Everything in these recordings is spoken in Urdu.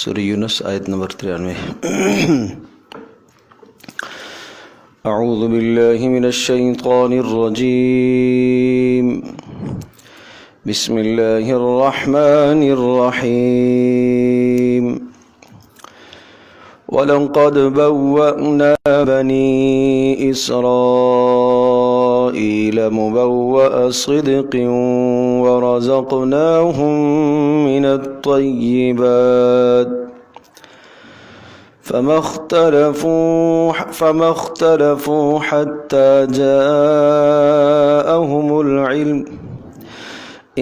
سورہ یونس آیت نمبر 93۔ اعوذ باللہ من الشیطان الرجیم، بسم اللہ الرحمن الرحیم۔ وَلَقَدْ بَوَّأْنَا بَنِي إِسْرَائِيلَ مُبَوَّأَ صِدْقٍ وَرَزَقْنَاهُمْ مِنَ الطَّيِّبَاتِ فَمَا اخْتَلَفُوا حَتَّى جَاءَهُمُ الْعِلْمُ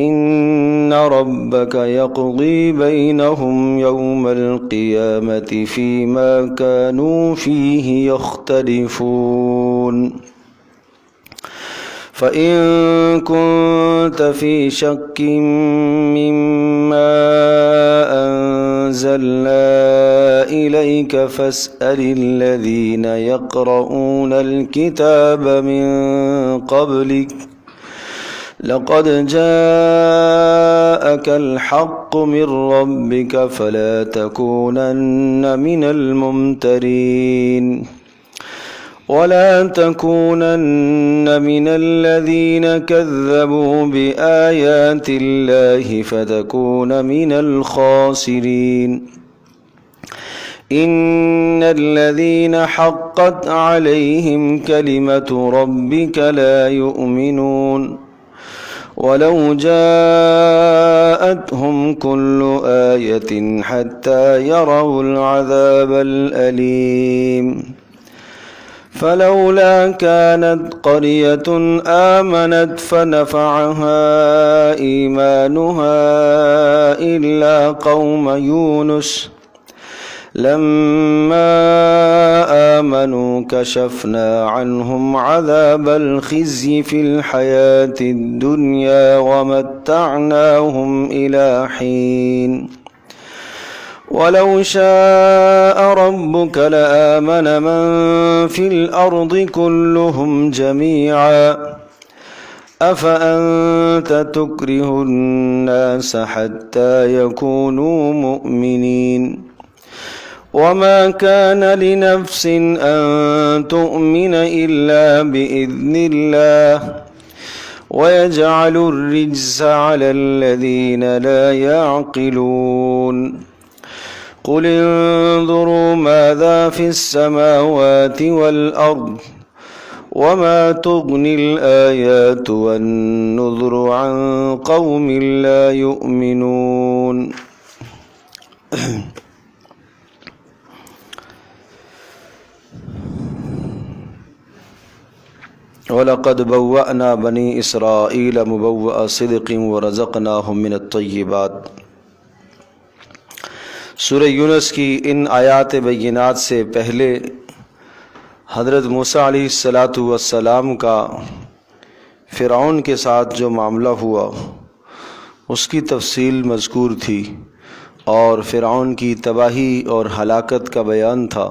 إِنَّ رَبَّكَ يَقْضِي بَيْنَهُمْ يَوْمَ الْقِيَامَةِ فِيمَا كَانُوا فِيهِ يَخْتَلِفُونَ فَإِن كُنتَ فِي شَكٍّ مِّمَّا أَنزَلْنَا إِلَيْكَ فَاسْأَلِ الَّذِينَ يَقْرَؤُونَ الْكِتَابَ مِن قَبْلِكَ لقد جاءك الحق من ربك فلا تكونن من الممترين ولا تكونن من الذين كذبوا بآيات الله فتكون من الخاسرين إن الذين حقت عليهم كلمة ربك لا يؤمنون ولو جاءتهم كل آية حتى يروا العذاب الأليم فلولا كانت قرية آمنت فنفعها إيمانها إلا قوم يونس لما آمنوا كشفنا عنهم عذاب الخزي في الحياة الدنيا ومتعناهم إلى حين ولو شاء ربك لآمن من في الأرض كلهم جميعا أفأنت تكره الناس حتى يكونوا مؤمنين وما كان لنفس أن تؤمن إلا بإذن الله ويجعل الرجس على الذين لا يعقلون قل انظروا ماذا في السماوات والأرض وما تغني الآيات والنذر عن قوم لا يؤمنون۔ وَلَقَدْ بَوَّأْنَا بَنِي إِسْرَائِيلَ مُبَوَّأَ صِدْقٍ وَرَزَقْنَاهُمْ مِنَ الطَّيِّبَاتِ۔ سورہ یونس کی ان آیات بینات سے پہلے حضرت موسیٰ علیہ السلام کا فرعون کے ساتھ جو معاملہ ہوا اس کی تفصیل مذکور تھی، اور فرعون کی تباہی اور ہلاکت کا بیان تھا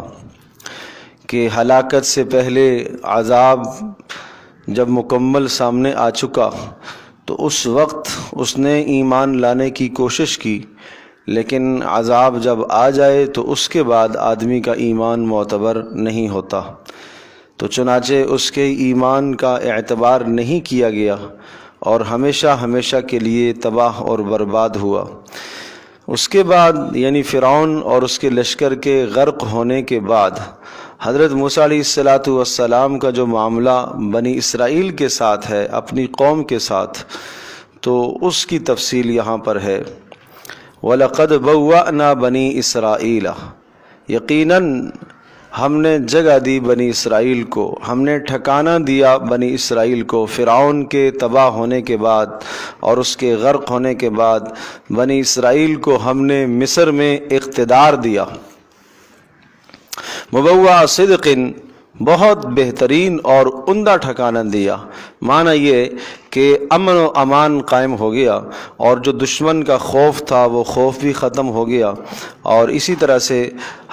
کہ ہلاکت سے پہلے عذاب جب مکمل سامنے آ چکا تو اس وقت اس نے ایمان لانے کی کوشش کی، لیکن عذاب جب آ جائے تو اس کے بعد آدمی کا ایمان معتبر نہیں ہوتا، تو چنانچہ اس کے ایمان کا اعتبار نہیں کیا گیا اور ہمیشہ ہمیشہ کے لیے تباہ اور برباد ہوا۔ اس کے بعد یعنی فرعون اور اس کے لشکر کے غرق ہونے کے بعد حضرت موسیٰ علیہ السلام کا جو معاملہ بنی اسرائیل کے ساتھ ہے، اپنی قوم کے ساتھ، تو اس کی تفصیل یہاں پر ہے۔ وَلَقَدْ بَوَّأْنَا بَنِي إِسْرَائِيلَ، یقیناً ہم نے جگہ دی بنی اسرائیل کو، ہم نے ٹھکانہ دیا بنی اسرائیل کو فرعون کے تباہ ہونے کے بعد اور اس کے غرق ہونے کے بعد بنی اسرائیل کو ہم نے مصر میں اقتدار دیا۔ مبوّع صدق، بہت بہترین اور عمدہ ٹھکانہ دیا، معنی یہ کہ امن و امان قائم ہو گیا اور جو دشمن کا خوف تھا وہ خوف بھی ختم ہو گیا، اور اسی طرح سے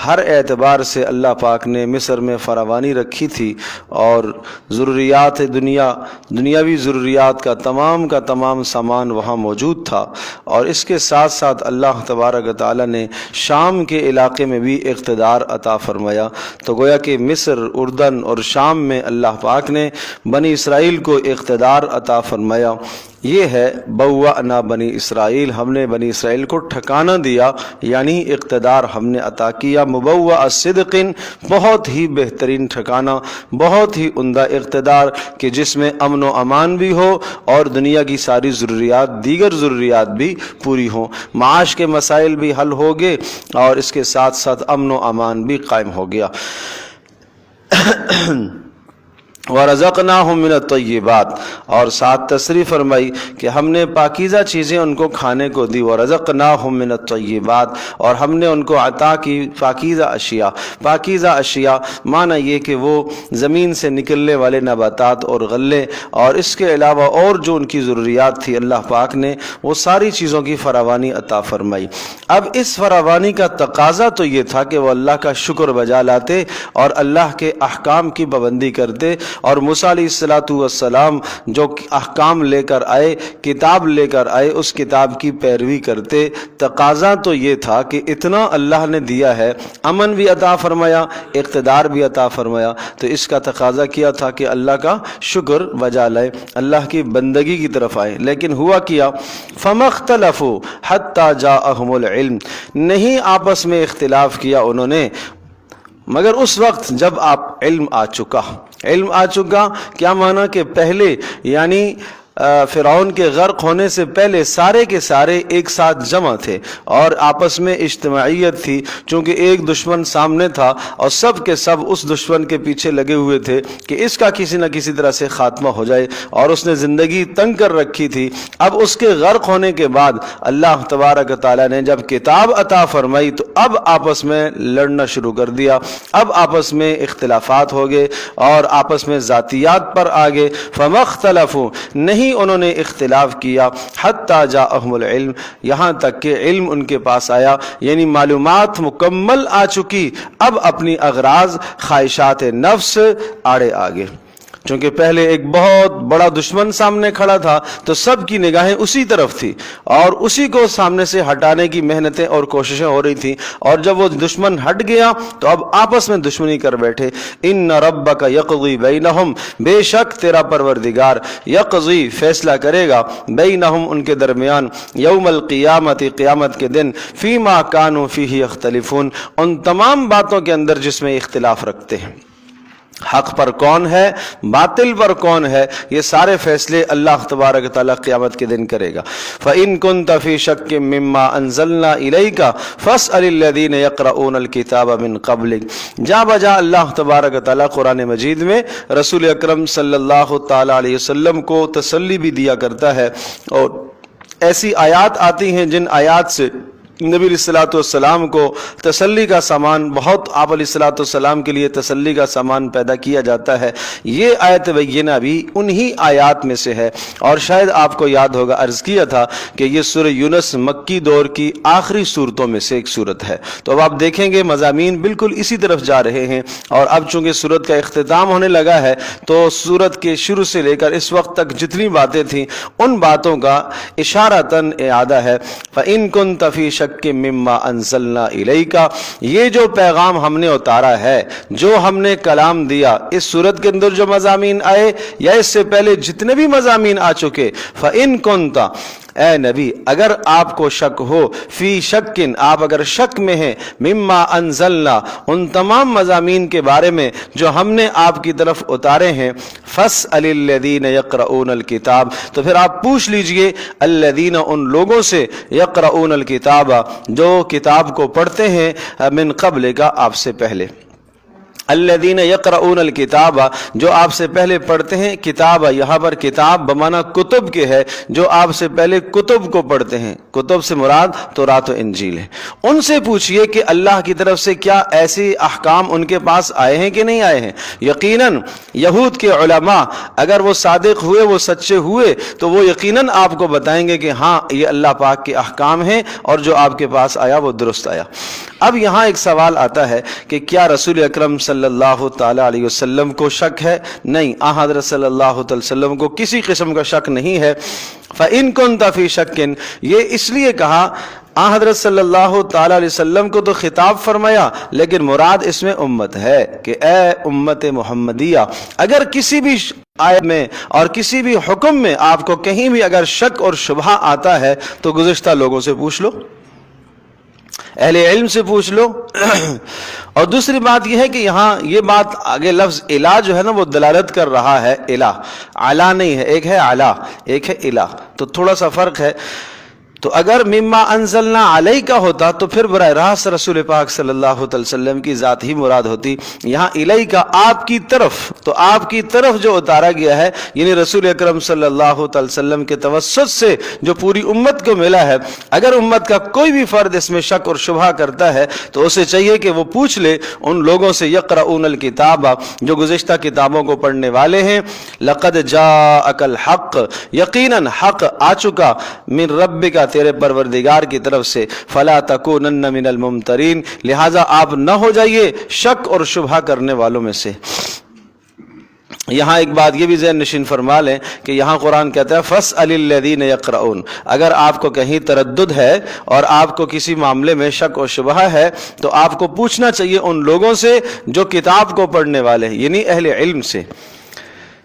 ہر اعتبار سے اللہ پاک نے مصر میں فراوانی رکھی تھی اور ضروریات دنیاوی ضروریات کا تمام سامان وہاں موجود تھا، اور اس کے ساتھ ساتھ اللہ تبارک و تعالیٰ نے شام کے علاقے میں بھی اقتدار عطا فرمایا۔ تو گویا کہ مصر، اردن اور شام میں اللہ پاک نے بنی اسرائیل کو اقتدار عطا فرمایا۔ یہ ہے بوأنا بنی اسرائیل، ہم نے بنی اسرائیل کو ٹھکانہ دیا، یعنی اقتدار ہم نے عطا کیا۔ مبوأ صدق، بہت ہی بہترین ٹھکانہ، بہت ہی عمدہ اقتدار کہ جس میں امن و امان بھی ہو اور دنیا کی ساری ضروریات، دیگر ضروریات بھی پوری ہوں، معاش کے مسائل بھی حل ہو گئے اور اس کے ساتھ ساتھ امن و امان بھی قائم ہو گیا۔ وَرَزَقْنَاهُم مِّنَ الطَّيِّبَاتِ، اور ساتھ تصریح فرمائی کہ ہم نے پاکیزہ چیزیں ان کو کھانے کو دی۔ وَرَزَقْنَاهُم مِّنَ الطَّيِّبَاتِ، اور ہم نے ان کو عطا کی پاکیزہ اشیاء۔ پاکیزہ اشیاء معنی یہ کہ وہ زمین سے نکلنے والے نباتات اور غلے اور اس کے علاوہ اور جو ان کی ضروریات تھی، اللہ پاک نے وہ ساری چیزوں کی فراوانی عطا فرمائی۔ اب اس فراوانی کا تقاضا تو یہ تھا کہ وہ اللہ کا شکر بجا لاتے اور اللہ کے احکام کی پابندی کرتے، اور موسیٰ علیہ السلام جو احکام لے کر آئے، کتاب لے کر آئے، اس کتاب کی پیروی کرتے۔ تقاضا تو یہ تھا کہ اتنا اللہ نے دیا ہے، امن بھی عطا فرمایا، اقتدار بھی عطا فرمایا، تو اس کا تقاضا کیا تھا کہ اللہ کا شکر بجا لائے، اللہ کی بندگی کی طرف آئے۔ لیکن ہوا کیا، فَمَا اخْتَلَفُوا حَتَّى جَاءَهُمُ الْعِلْمُ، نہیں آپس میں اختلاف کیا انہوں نے مگر اس وقت جب علم آ چکا۔ علم آ چکا کیا معنی کہ پہلے یعنی فرعون کے غرق ہونے سے پہلے سارے کے سارے ایک ساتھ جمع تھے اور آپس میں اجتماعیت تھی، چونکہ ایک دشمن سامنے تھا اور سب کے سب اس دشمن کے پیچھے لگے ہوئے تھے کہ اس کا کسی نہ کسی طرح سے خاتمہ ہو جائے، اور اس نے زندگی تنگ کر رکھی تھی۔ اب اس کے غرق ہونے کے بعد اللہ تبارک و تعالیٰ نے جب کتاب عطا فرمائی تو اب آپس میں لڑنا شروع کر دیا، اب آپس میں اختلافات ہو گئے اور آپس میں ذاتیات پر آ گئے۔ فَمَا اخْتَلَفُوا، نہیں انہوں نے اختلاف کیا، حتیٰ جاءہم العلم، یہاں تک کہ علم ان کے پاس آیا، یعنی معلومات مکمل آ چکی، اب اپنی اغراض، خواہشات نفس آڑے آگے۔ چونکہ پہلے ایک بہت بڑا دشمن سامنے کھڑا تھا تو سب کی نگاہیں اسی طرف تھی اور اسی کو سامنے سے ہٹانے کی محنتیں اور کوششیں ہو رہی تھیں، اور جب وہ دشمن ہٹ گیا تو اب آپس میں دشمنی کر بیٹھے۔ ان ربک یقضی بینہم، بے شک تیرا پروردگار یقضی فیصلہ کرے گا، بینہم ان کے درمیان، یوم القیامت قیامت کے دن، فیما کانوا فیہ یختلفون، ان تمام باتوں کے اندر جس میں اختلاف رکھتے ہیں۔ حق پر کون ہے، باطل پر کون ہے، یہ سارے فیصلے اللہ تبارک و تعالیٰ قیامت کے دن کرے گا۔ فَإِن كُنتَ فِي شَكٍّ مِّمَّا أَنزَلْنَا إِلَيْكَ فَاسْأَلِ الَّذِينَ يَقْرَؤُونَ الْكِتَابَ مِن قَبْلِكَ، جا بجا اللہ تبارک و تعالیٰ قرآن مجید میں رسول اکرم صلی اللہ تعالیٰ علیہ وسلم کو تسلی بھی دیا کرتا ہے، اور ایسی آیات آتی ہیں جن آیات سے نبی علیہ الصلوۃ والسلام کو تسلی کا سامان، بہت آپ علیہ الصلوۃ والسلام کے لیے تسلی کا سامان پیدا کیا جاتا ہے۔ یہ آیت بینہ بھی انہی آیات میں سے ہے، اور شاید آپ کو یاد ہوگا عرض کیا تھا کہ یہ سورہ یونس مکی دور کی آخری صورتوں میں سے ایک صورت ہے۔ تو اب آپ دیکھیں گے مضامین بالکل اسی طرف جا رہے ہیں، اور اب چونکہ صورت کا اختتام ہونے لگا ہے تو صورت کے شروع سے لے کر اس وقت تک جتنی باتیں تھیں ان باتوں کا اشارتاً اعادہ ہے۔ فَإِن كُنتَ فِي شَكٍّ مما انزلنا الیک، یہ جو پیغام ہم نے اتارا ہے، جو ہم نے کلام دیا، اس صورت کے اندر جو مضامین آئے یا اس سے پہلے جتنے بھی مضامین آ چکے، فَإِن كُنتَ، اے نبی اگر آپ کو شک ہو، فی شکن، آپ اگر شک میں ہیں، مما انزلنا، ان تمام مضامین کے بارے میں جو ہم نے آپ کی طرف اتارے ہیں، فاسأل الذین یقرؤون الکتاب، تو پھر آپ پوچھ لیجئے الذین، ان لوگوں سے، یقرؤون الکتاب، جو کتاب کو پڑھتے ہیں، من قبل کا، آپ سے پہلے۔ الذین یقرؤون الکتاب، جو آپ سے پہلے پڑھتے ہیں، کتاب یہاں پر کتاب بمعنی کتب کے ہے، جو آپ سے پہلے کتب کو پڑھتے ہیں، کتب سے مراد تورات و انجیل ہے، ان سے پوچھئے کہ اللہ کی طرف سے کیا ایسے احکام ان کے پاس آئے ہیں کہ نہیں آئے ہیں۔ یقیناً یہود کے علماء اگر وہ صادق ہوئے، وہ سچے ہوئے، تو وہ یقیناً آپ کو بتائیں گے کہ ہاں یہ اللہ پاک کے احکام ہیں اور جو آپ کے پاس آیا وہ درست آیا۔ اب یہاں ایک سوال آتا ہے کہ کیا رسول اکرم صلی اللہ تعالی علیہ وسلم کو شک ہے؟ نہیں، حضرت صلی اللہ علیہ وسلم کو کسی قسم کا شک نہیں ہے۔ فَإِن كُنْتَ فِي شَكٍ، یہ اس لیے کہا حضرت صلی اللہ تعالی علیہ وسلم کو تو خطاب فرمایا، لیکن مراد اس میں امت ہے کہ اے امت محمدیہ، اگر کسی بھی آیت میں اور کسی بھی حکم میں آپ کو کہیں بھی اگر شک اور شبہ آتا ہے تو گزشتہ لوگوں سے پوچھ لو، اہل علم سے پوچھ لو۔ اور دوسری بات یہ ہے کہ یہاں یہ بات آگے لفظ الہ جو ہے نا وہ دلالت کر رہا ہے، الہ اعلیٰ نہیں ہے، ایک ہے اعلیٰ ایک ہے الہ، تو تھوڑا سا فرق ہے۔ تو اگر مما انزلنا علیک کا ہوتا تو پھر براہ راست رسول پاک صلی اللہ علیہ وسلم کی ذات ہی مراد ہوتی، یہاں الیک کا آپ کی طرف، تو آپ کی طرف جو اتارا گیا ہے یعنی رسول اکرم صلی اللہ علیہ وسلم کے توسط سے جو پوری امت کو ملا ہے۔ اگر امت کا کوئی بھی فرد اس میں شک اور شبہ کرتا ہے تو اسے چاہیے کہ وہ پوچھ لے ان لوگوں سے یقرؤون الکتاب، جو گزشتہ کتابوں کو پڑھنے والے ہیں۔ لقد جاءک الحق، یقیناً حق آ چکا، من ربک، تیرے پروردگار کی طرف سے، فلا تکونن من الممترین، لہذا آپ نہ ہو جائیے شک اور شبہ کرنے والوں میں سے۔ یہاں ایک بات یہ بھی ذہن نشین فرما لیں کہ یہاں قرآن کہتا ہے فَاسْأَلِ الَّذِينَ يَقْرَؤُونَ، اگر آپ کو کہیں تردد ہے اور آپ کو کسی معاملے میں شک و شبہ ہے تو آپ کو پوچھنا چاہیے ان لوگوں سے جو کتاب کو پڑھنے والے ہیں، یعنی اہل علم سے۔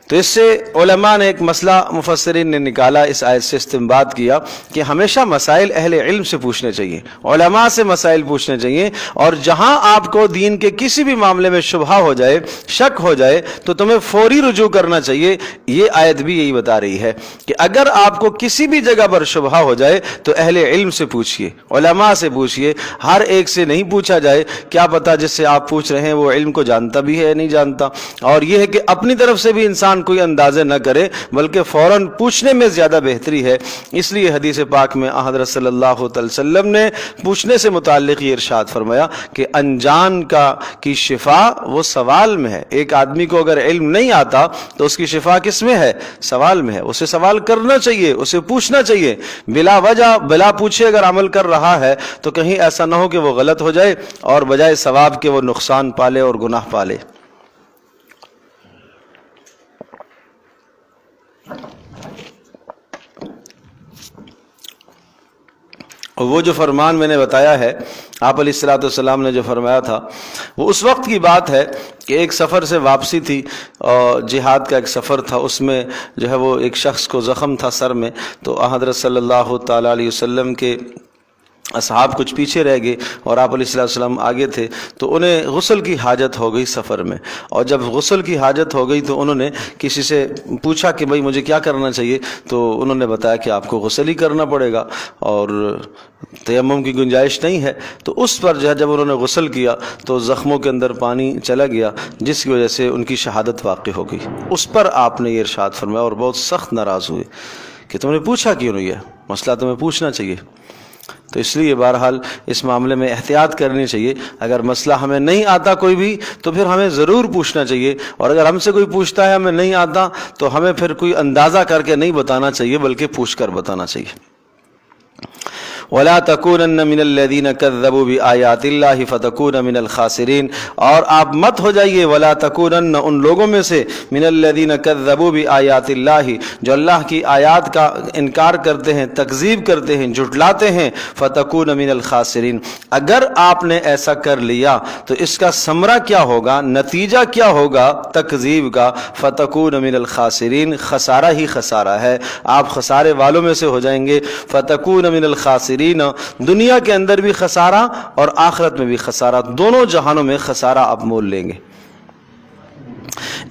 تو اس سے علماء نے ایک مسئلہ مفسرین نے نکالا، اس آیت سے استنباط کیا کہ ہمیشہ مسائل اہل علم سے پوچھنے چاہیے، علماء سے مسائل پوچھنے چاہیے، اور جہاں آپ کو دین کے کسی بھی معاملے میں شبہ ہو جائے، شک ہو جائے، تو تمہیں فوری رجوع کرنا چاہیے۔ یہ آیت بھی یہی بتا رہی ہے کہ اگر آپ کو کسی بھی جگہ پر شبہ ہو جائے تو اہل علم سے پوچھئے، علماء سے پوچھئے، ہر ایک سے نہیں پوچھا جائے، کیا پتہ جس سے آپ پوچھ رہے ہیں وہ علم کو جانتا بھی ہے یا نہیں جانتا۔ اور یہ ہے کہ اپنی طرف سے بھی انسان کوئی اندازے نہ کرے، بلکہ فوراً پوچھنے میں زیادہ بہتری ہے۔ اس لیے حدیث پاک میں حضرت صلی اللہ علیہ وسلم نے پوچھنے سے متعلق یہ ارشاد فرمایا کہ انجان کی شفا وہ سوال میں ہے۔ ایک آدمی کو اگر علم نہیں آتا تو اس کی شفا کس میں ہے؟ سوال میں ہے۔ اسے سوال کرنا چاہیے، اسے پوچھنا چاہیے، بلا وجہ بلا پوچھے اگر عمل کر رہا ہے تو کہیں ایسا نہ ہو کہ وہ غلط ہو جائے اور بجائے ثواب کے وہ نقصان پالے اور گناہ پالے۔ وہ جو فرمان میں نے بتایا ہے، آپ علیہ الصلوۃ والسلام نے جو فرمایا تھا، وہ اس وقت کی بات ہے کہ ایک سفر سے واپسی تھی اور جہاد کا ایک سفر تھا، اس میں جو ہے وہ ایک شخص کو زخم تھا سر میں، تو حضرت صلی اللہ تعالیٰ علیہ وسلم کے اصحاب کچھ پیچھے رہ گئے اور آپ علیہ السلام آگے تھے، تو انہیں غسل کی حاجت ہو گئی سفر میں، اور جب غسل کی حاجت ہو گئی تو انہوں نے کسی سے پوچھا کہ بھائی مجھے کیا کرنا چاہیے، تو انہوں نے بتایا کہ آپ کو غسل ہی کرنا پڑے گا اور تیمم کی گنجائش نہیں ہے۔ تو اس پر جو ہے جب انہوں نے غسل کیا تو زخموں کے اندر پانی چلا گیا، جس کی وجہ سے ان کی شہادت واقع ہو گئی۔ اس پر آپ نے یہ ارشاد فرمایا اور بہت سخت ناراض ہوئے کہ تم نے پوچھا کیوں نہیں ہے، مسئلہ تمہیں پوچھنا چاہیے۔ تو اس لیے بہرحال اس معاملے میں احتیاط کرنی چاہیے، اگر مسئلہ ہمیں نہیں آتا کوئی بھی تو پھر ہمیں ضرور پوچھنا چاہیے، اور اگر ہم سے کوئی پوچھتا ہے ہمیں نہیں آتا تو ہمیں پھر کوئی اندازہ کر کے نہیں بتانا چاہیے بلکہ پوچھ کر بتانا چاہیے۔ وَلَا تَكُونَنَّ مِنَ الَّذِينَ كَذَّبُوا بِآيَاتِ اللَّهِ فَتَكُونَ مِنَ الْخَاسِرِينَ، اور آپ مت ہو جائیے وَلَا تَكُونَنَّ ان لوگوں میں سے مِنَ الَّذِينَ كَذَّبُوا بِآيَاتِ اللَّهِ جو اللہ کی آیات کا انکار کرتے ہیں، تکذیب کرتے ہیں، جھٹلاتے ہیں، فَتَكُونَ مِنَ الْخَاسِرِينَ، اگر آپ نے ایسا کر لیا تو اس کا ثمرہ کیا ہوگا، نتیجہ کیا ہوگا تکذیب کا، فَتَكُونَ مِنَ الْخَاسِرِينَ، خسارہ ہی خسارہ ہے، آپ خسارے والوں میں سے ہو جائیں گے۔ فَتَكُونَ مِنَ الْخَاسِرِينَ، دنیا کے اندر بھی خسارہ اور آخرت میں بھی خسارہ، دونوں جہانوں میں خسارہ آپ مول لیں گے۔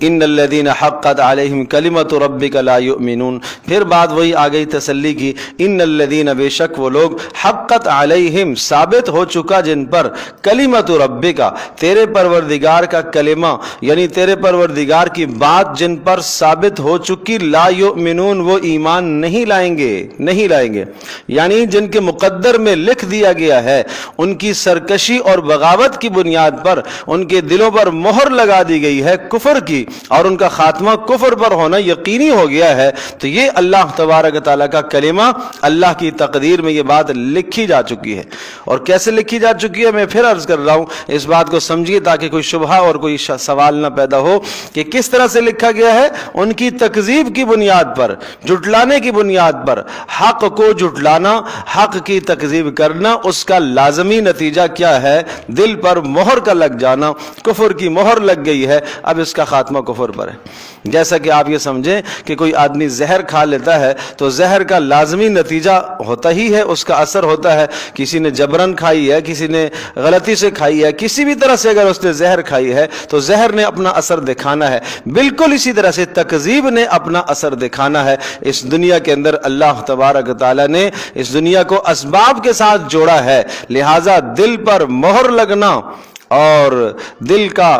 ان الذین حقت علیہم کلمۃ ربک لا یؤمنون۔ پھر بات وہی آ گئی تسلی کی، ان الذین، بے شک وہ لوگ، حقت علیہم، ثابت ہو چکا جن پر، کلمۃ ربک، تیرے پروردگار کا کلمہ یعنی تیرے پروردگار کی بات جن پر ثابت ہو چکی، لا یؤمنون، وہ ایمان نہیں لائیں گے یعنی جن کے مقدر میں لکھ دیا گیا ہے، ان کی سرکشی اور بغاوت کی بنیاد پر ان کے دلوں پر مہر لگا دی گئی ہے کفر کی، اور ان کا خاتمہ کفر پر ہونا یقینی ہو گیا ہے، تو یہ اللہ تبارک تعالیٰ کا کلمہ، اللہ کی تقدیر میں یہ بات لکھی جا چکی ہے۔ اور کیسے لکھی جا چکی ہے میں پھر عرض کر رہا ہوں، اس بات کو سمجھیے تاکہ کوئی شبہہ اور کوئی سوال نہ پیدا ہو کہ کس طرح سے لکھا گیا ہے۔ ان کی تکذیب کی بنیاد پر، جھٹلانے کی بنیاد پر، حق کو جھٹلانا، حق کی تکذیب کرنا، اس کا لازمی نتیجہ کیا ہے؟ دل پر مہر کا لگ جانا، کفر کی مہر لگ گئی ہے، اب اس کا خاتمہ کفر پر ہے۔ جیسا کہ آپ یہ سمجھیں کہ کوئی آدمی زہر کھا لیتا ہے تو زہر کا لازمی نتیجہ ہوتا ہی ہے، اس کا اثر ہوتا ہے۔ کسی نے جبرن کھائی ہے، کسی نے غلطی سے کھائی ہے، کسی بھی طرح سے اگر اس نے زہر کھائی ہے تو زہر نے اپنا اثر دکھانا ہے۔ بالکل اسی طرح سے تکذیب نے اپنا اثر دکھانا ہے۔ اس دنیا کے اندر اللہ تبارک تعالیٰ نے اس دنیا کو اسباب کے ساتھ جوڑا ہے، لہٰذا دل پر مہر لگنا اور دل کا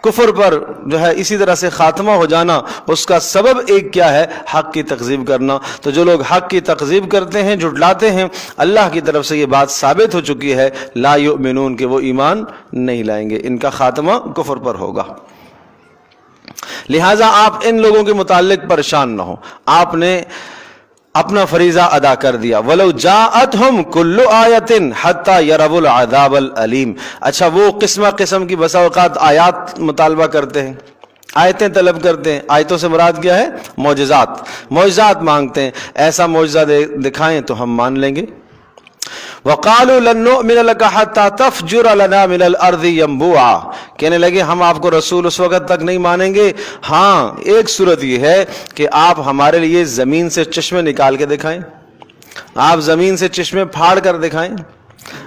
کفر پر جو ہے اسی طرح سے خاتمہ ہو جانا، اس کا سبب ایک کیا ہے؟ حق کی تکذیب کرنا۔ تو جو لوگ حق کی تکذیب کرتے ہیں، جھٹلاتے ہیں، اللہ کی طرف سے یہ بات ثابت ہو چکی ہے، لا یؤمنون، کہ وہ ایمان نہیں لائیں گے، ان کا خاتمہ کفر پر ہوگا۔ لہٰذا آپ ان لوگوں کے متعلق پریشان نہ ہو، آپ نے اپنا فریضہ ادا کر دیا۔ وَلَوْ جَاءَتْهُمْ كُلُّ آیَةٍ حَتَّى يَرَوُا الْعَذَابَ الْأَلِيمَ۔ اچھا، وہ قسم کی بسا اوقات آیات مطالبہ کرتے ہیں، آیتیں طلب کرتے ہیں۔ آیتوں سے مراد کیا ہے؟ معجزات مانگتے ہیں، ایسا معجزہ دکھائیں تو ہم مان لیں گے۔ وَقَالُوا لَن نُؤْمِنَ لَكَ حَتَّى تَفْجُرَ لَنَا مِنَ الْأَرْضِ يَنبُوعًا، کہنے لگے ہم آپ کو رسول اس وقت تک نہیں مانیں گے، ہاں ایک صورت یہ ہے کہ آپ ہمارے لیے زمین سے چشمے نکال کے دکھائیں، آپ زمین سے چشمے پھاڑ کر دکھائیں،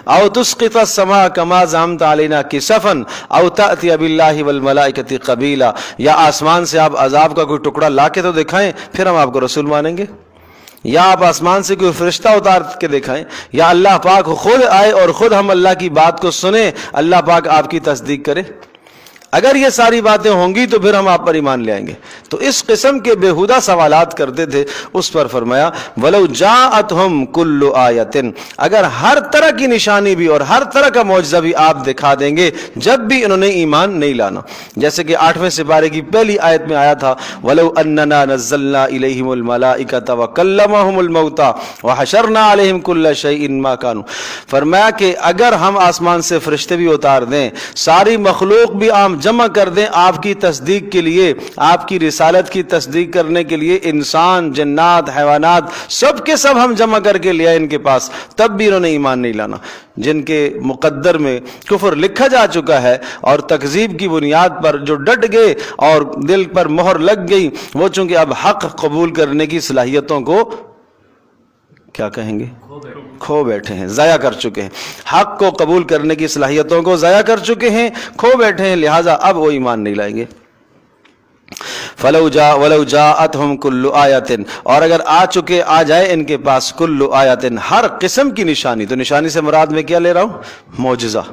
او تسقط السماء كما زعمت علينا كسفا او تأتي بالله والملائكة قبيلا، یا آسمان سے آپ عذاب کا کوئی ٹکڑا لا کے تو دکھائیں، پھر ہم آپ کو رسول مانیں گے۔ یا آپ آسمان سے کوئی فرشتہ اتار کے دکھائیں، یا اللہ پاک خود آئے اور خود ہم اللہ کی بات کو سنیں، اللہ پاک آپ کی تصدیق کرے۔ اگر یہ ساری باتیں ہوں گی تو پھر ہم آپ پر ایمان لے آئیں گے۔ تو اس قسم کے بےہودہ سوالات کرتے تھے، اس پر فرمایا وَلَوْ جَاءَتْهُمْ كُلُّ آیَةٍ، اگر ہر طرح کی نشانی بھی اور ہر طرح کا معجزہ بھی آپ دکھا دیں گے، جب بھی انہوں نے ایمان نہیں لانا۔ جیسے کہ 8ویں سپارے کی پہلی آیت میں آیا تھا وَلَوْ أَنَّنَا نَزَّلْنَا إِلَيْهِمُ الْمَلَائِكَةَ وَكَلَّمَهُمُ الْمَوْتَى وَحَشَرْنَا عَلَيْهِمْ كُلَّ شَيْءٍ مَا كَانُوا، فرمایا کہ اگر ہم آسمان سے فرشتے بھی اتار دیں، ساری مخلوق بھی عام جمع کر دیں آپ کی تصدیق کے لیے، آپ کی رسالت کی تصدیق کرنے کے لیے، انسان، جنات، حیوانات، سب کے سب ہم جمع کر کے لے آئے ان کے پاس، تب بھی انہوں نے ایمان نہیں لانا۔ جن کے مقدر میں کفر لکھا جا چکا ہے اور تکذیب کی بنیاد پر جو ڈٹ گئے اور دل پر مہر لگ گئی، وہ چونکہ اب حق قبول کرنے کی صلاحیتوں کو کیا کہیں گے؟ کھو بیٹھے ہیں، ضائع کر چکے ہیں، حق کو قبول کرنے کی صلاحیتوں کو ضائع کر چکے ہیں، کھو بیٹھے ہیں، لہٰذا اب وہ ایمان نہیں لائیں گے۔ وَلَوْ جَاءَتْهُمْ كُلُّ آیَةٍ، اور اگر آ جائے ان کے پاس کُلُّ آیَةٍ، ہر قسم کی نشانی، تو نشانی سے مراد میں کیا لے رہا ہوں؟ معجزہ،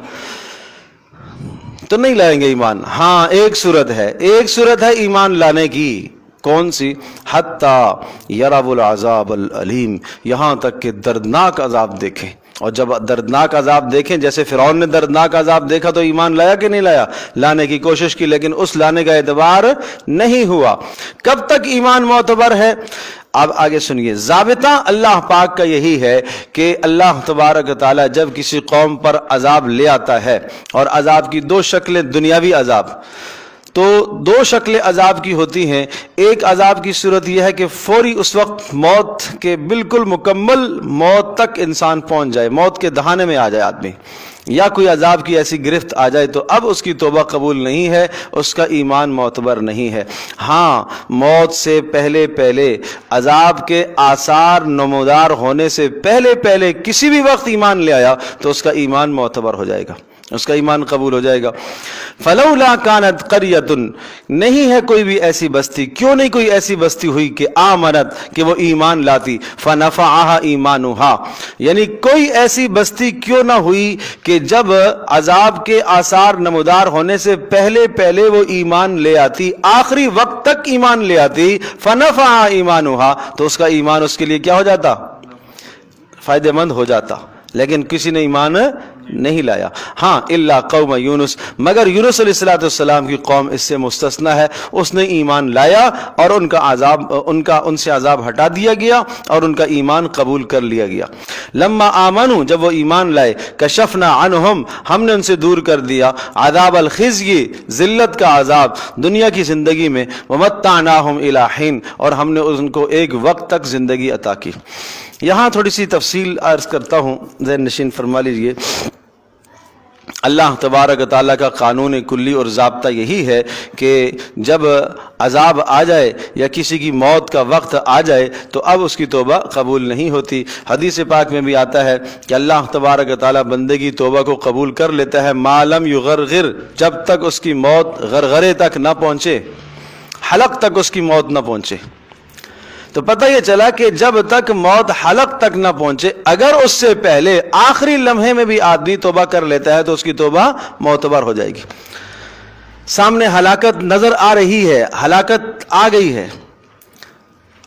تو نہیں لائیں گے ایمان۔ ہاں ایک صورت ہے ایمان لانے کی، کون سی؟ حتی یروا العذاب العلیم، یہاں تک کہ دردناک عذاب دیکھیں۔ اور جب دردناک عذاب دیکھیں، جیسے فرعون نے دردناک عذاب دیکھا تو ایمان لایا کہ نہیں لایا؟ لانے کی کوشش کی، لیکن اس لانے کا اعتبار نہیں ہوا۔ کب تک ایمان معتبر ہے؟ اب آگے سنیے، ضابطہ اللہ پاک کا یہی ہے کہ اللہ تبارک تعالیٰ جب کسی قوم پر عذاب لے آتا ہے، اور عذاب کی دو شکلیں، دنیاوی عذاب، تو دو شکلیں عذاب کی ہوتی ہیں۔ ایک عذاب کی صورت یہ ہے کہ فوری اس وقت موت کے بالکل مکمل موت تک انسان پہنچ جائے، موت کے دہانے میں آ جائے آدمی، یا کوئی عذاب کی ایسی گرفت آ جائے تو اب اس کی توبہ قبول نہیں ہے، اس کا ایمان معتبر نہیں ہے۔ ہاں، موت سے پہلے پہلے، عذاب کے آثار نمودار ہونے سے پہلے پہلے کسی بھی وقت ایمان لے آیا تو اس کا ایمان معتبر ہو جائے گا، اس کا ایمان قبول ہو جائے گا۔ فلولا کانت قریۃ، نہیں ہے کوئی بھی ایسی بستی، کیوں نہیں کوئی ایسی بستی ہوئی کہ آمنت، کہ وہ ایمان لاتی، فنفعها ایمانها، یعنی کوئی ایسی بستی کیوں نہ ہوئی کہ جب عذاب کے آثار نمودار ہونے سے پہلے پہلے وہ ایمان لے آتی، آخری وقت تک ایمان لے آتی، فنفعها ایمانها، تو اس کا ایمان اس کے لیے کیا ہو جاتا؟ فائدہ مند ہو جاتا، لیکن کسی نے ایمان نہیں لایا۔ ہاں، الا قوم یونس، مگر یونس علیہ السلام کی قوم اس سے مستثنا ہے، اس نے ایمان لایا اور ان سے عذاب ہٹا دیا گیا اور ان کا ایمان قبول کر لیا گیا۔ لما آمنوا، جب وہ ایمان لائے، کشفنا عنہم، ہم نے ان سے دور کر دیا، عذاب الخزي، ذلت کا عذاب دنیا کی زندگی میں، ومتعناہم الی حین، اور ہم نے ان کو ایک وقت تک زندگی عطا کی۔ یہاں تھوڑی سی تفصیل عرض کرتا ہوں، ذہن نشین فرما لیجئے۔ اللہ تبارک و تعالیٰ کا قانون کلی اور ضابطہ یہی ہے کہ جب عذاب آ جائے یا کسی کی موت کا وقت آ جائے تو اب اس کی توبہ قبول نہیں ہوتی۔ حدیث پاک میں بھی آتا ہے کہ اللہ تبارک و تعالیٰ بندے کی توبہ کو قبول کر لیتا ہے ما لم یغرغر، جب تک اس کی موت غرغرے تک نہ پہنچے، حلق تک اس کی موت نہ پہنچے۔ تو پتہ یہ چلا کہ جب تک موت حلق تک نہ پہنچے، اگر اس سے پہلے آخری لمحے میں بھی آدمی توبہ کر لیتا ہے تو اس کی توبہ معتبر ہو جائے گی۔ سامنے ہلاکت نظر آ رہی ہے، ہلاکت آ گئی ہے،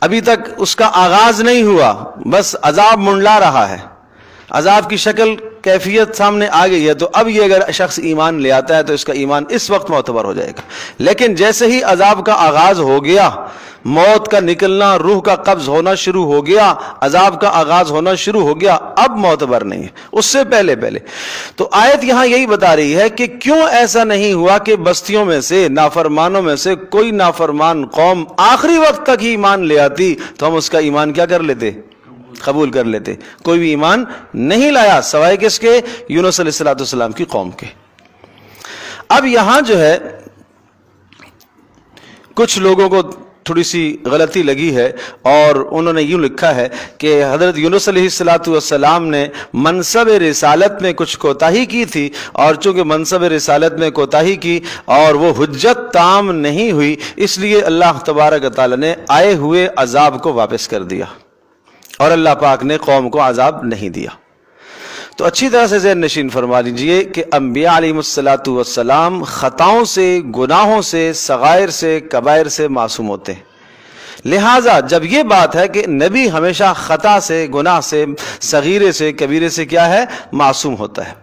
ابھی تک اس کا آغاز نہیں ہوا، بس عذاب منڈلا رہا ہے، عذاب کی شکل کیفیت سامنے آ گئی ہے، تو اب یہ اگر شخص ایمان لے آتا ہے تو اس کا ایمان اس وقت معتبر ہو جائے گا۔ لیکن جیسے ہی عذاب کا آغاز ہو گیا، موت کا نکلنا، روح کا قبض ہونا شروع ہو گیا، عذاب کا آغاز ہونا شروع ہو گیا، اب معتبر نہیں ہے، اس سے پہلے پہلے۔ تو آیت یہاں یہی بتا رہی ہے کہ کیوں ایسا نہیں ہوا کہ بستیوں میں سے، نافرمانوں میں سے کوئی نافرمان قوم آخری وقت تک ہی ایمان لے آتی تو ہم اس کا ایمان کیا کر لیتے؟ قبول کر لیتے۔ کوئی بھی ایمان نہیں لایا سوائے کس کے؟ یونس علیہ السلام کی قوم کے۔ اب یہاں جو ہے کچھ لوگوں کو تھوڑی سی غلطی لگی ہے اور انہوں نے یوں لکھا ہے کہ حضرت یونس علیہ السلام نے منصب رسالت میں کچھ کوتاہی کی تھی، اور چونکہ منصب رسالت میں کوتاہی کی اور وہ حجت تام نہیں ہوئی، اس لیے اللہ تبارک و تعالی نے آئے ہوئے عذاب کو واپس کر دیا اور اللہ پاک نے قوم کو عذاب نہیں دیا۔ تو اچھی طرح سے ذہن نشین فرما لیجئے کہ انبیاء علیہ السلام خطاؤں سے، گناہوں سے، صغائر سے، کبائر سے معصوم ہوتے ہیں۔ لہٰذا جب یہ بات ہے کہ نبی ہمیشہ خطا سے، گناہ سے، صغیرے سے، کبیرے سے کیا ہے؟ معصوم ہوتا ہے۔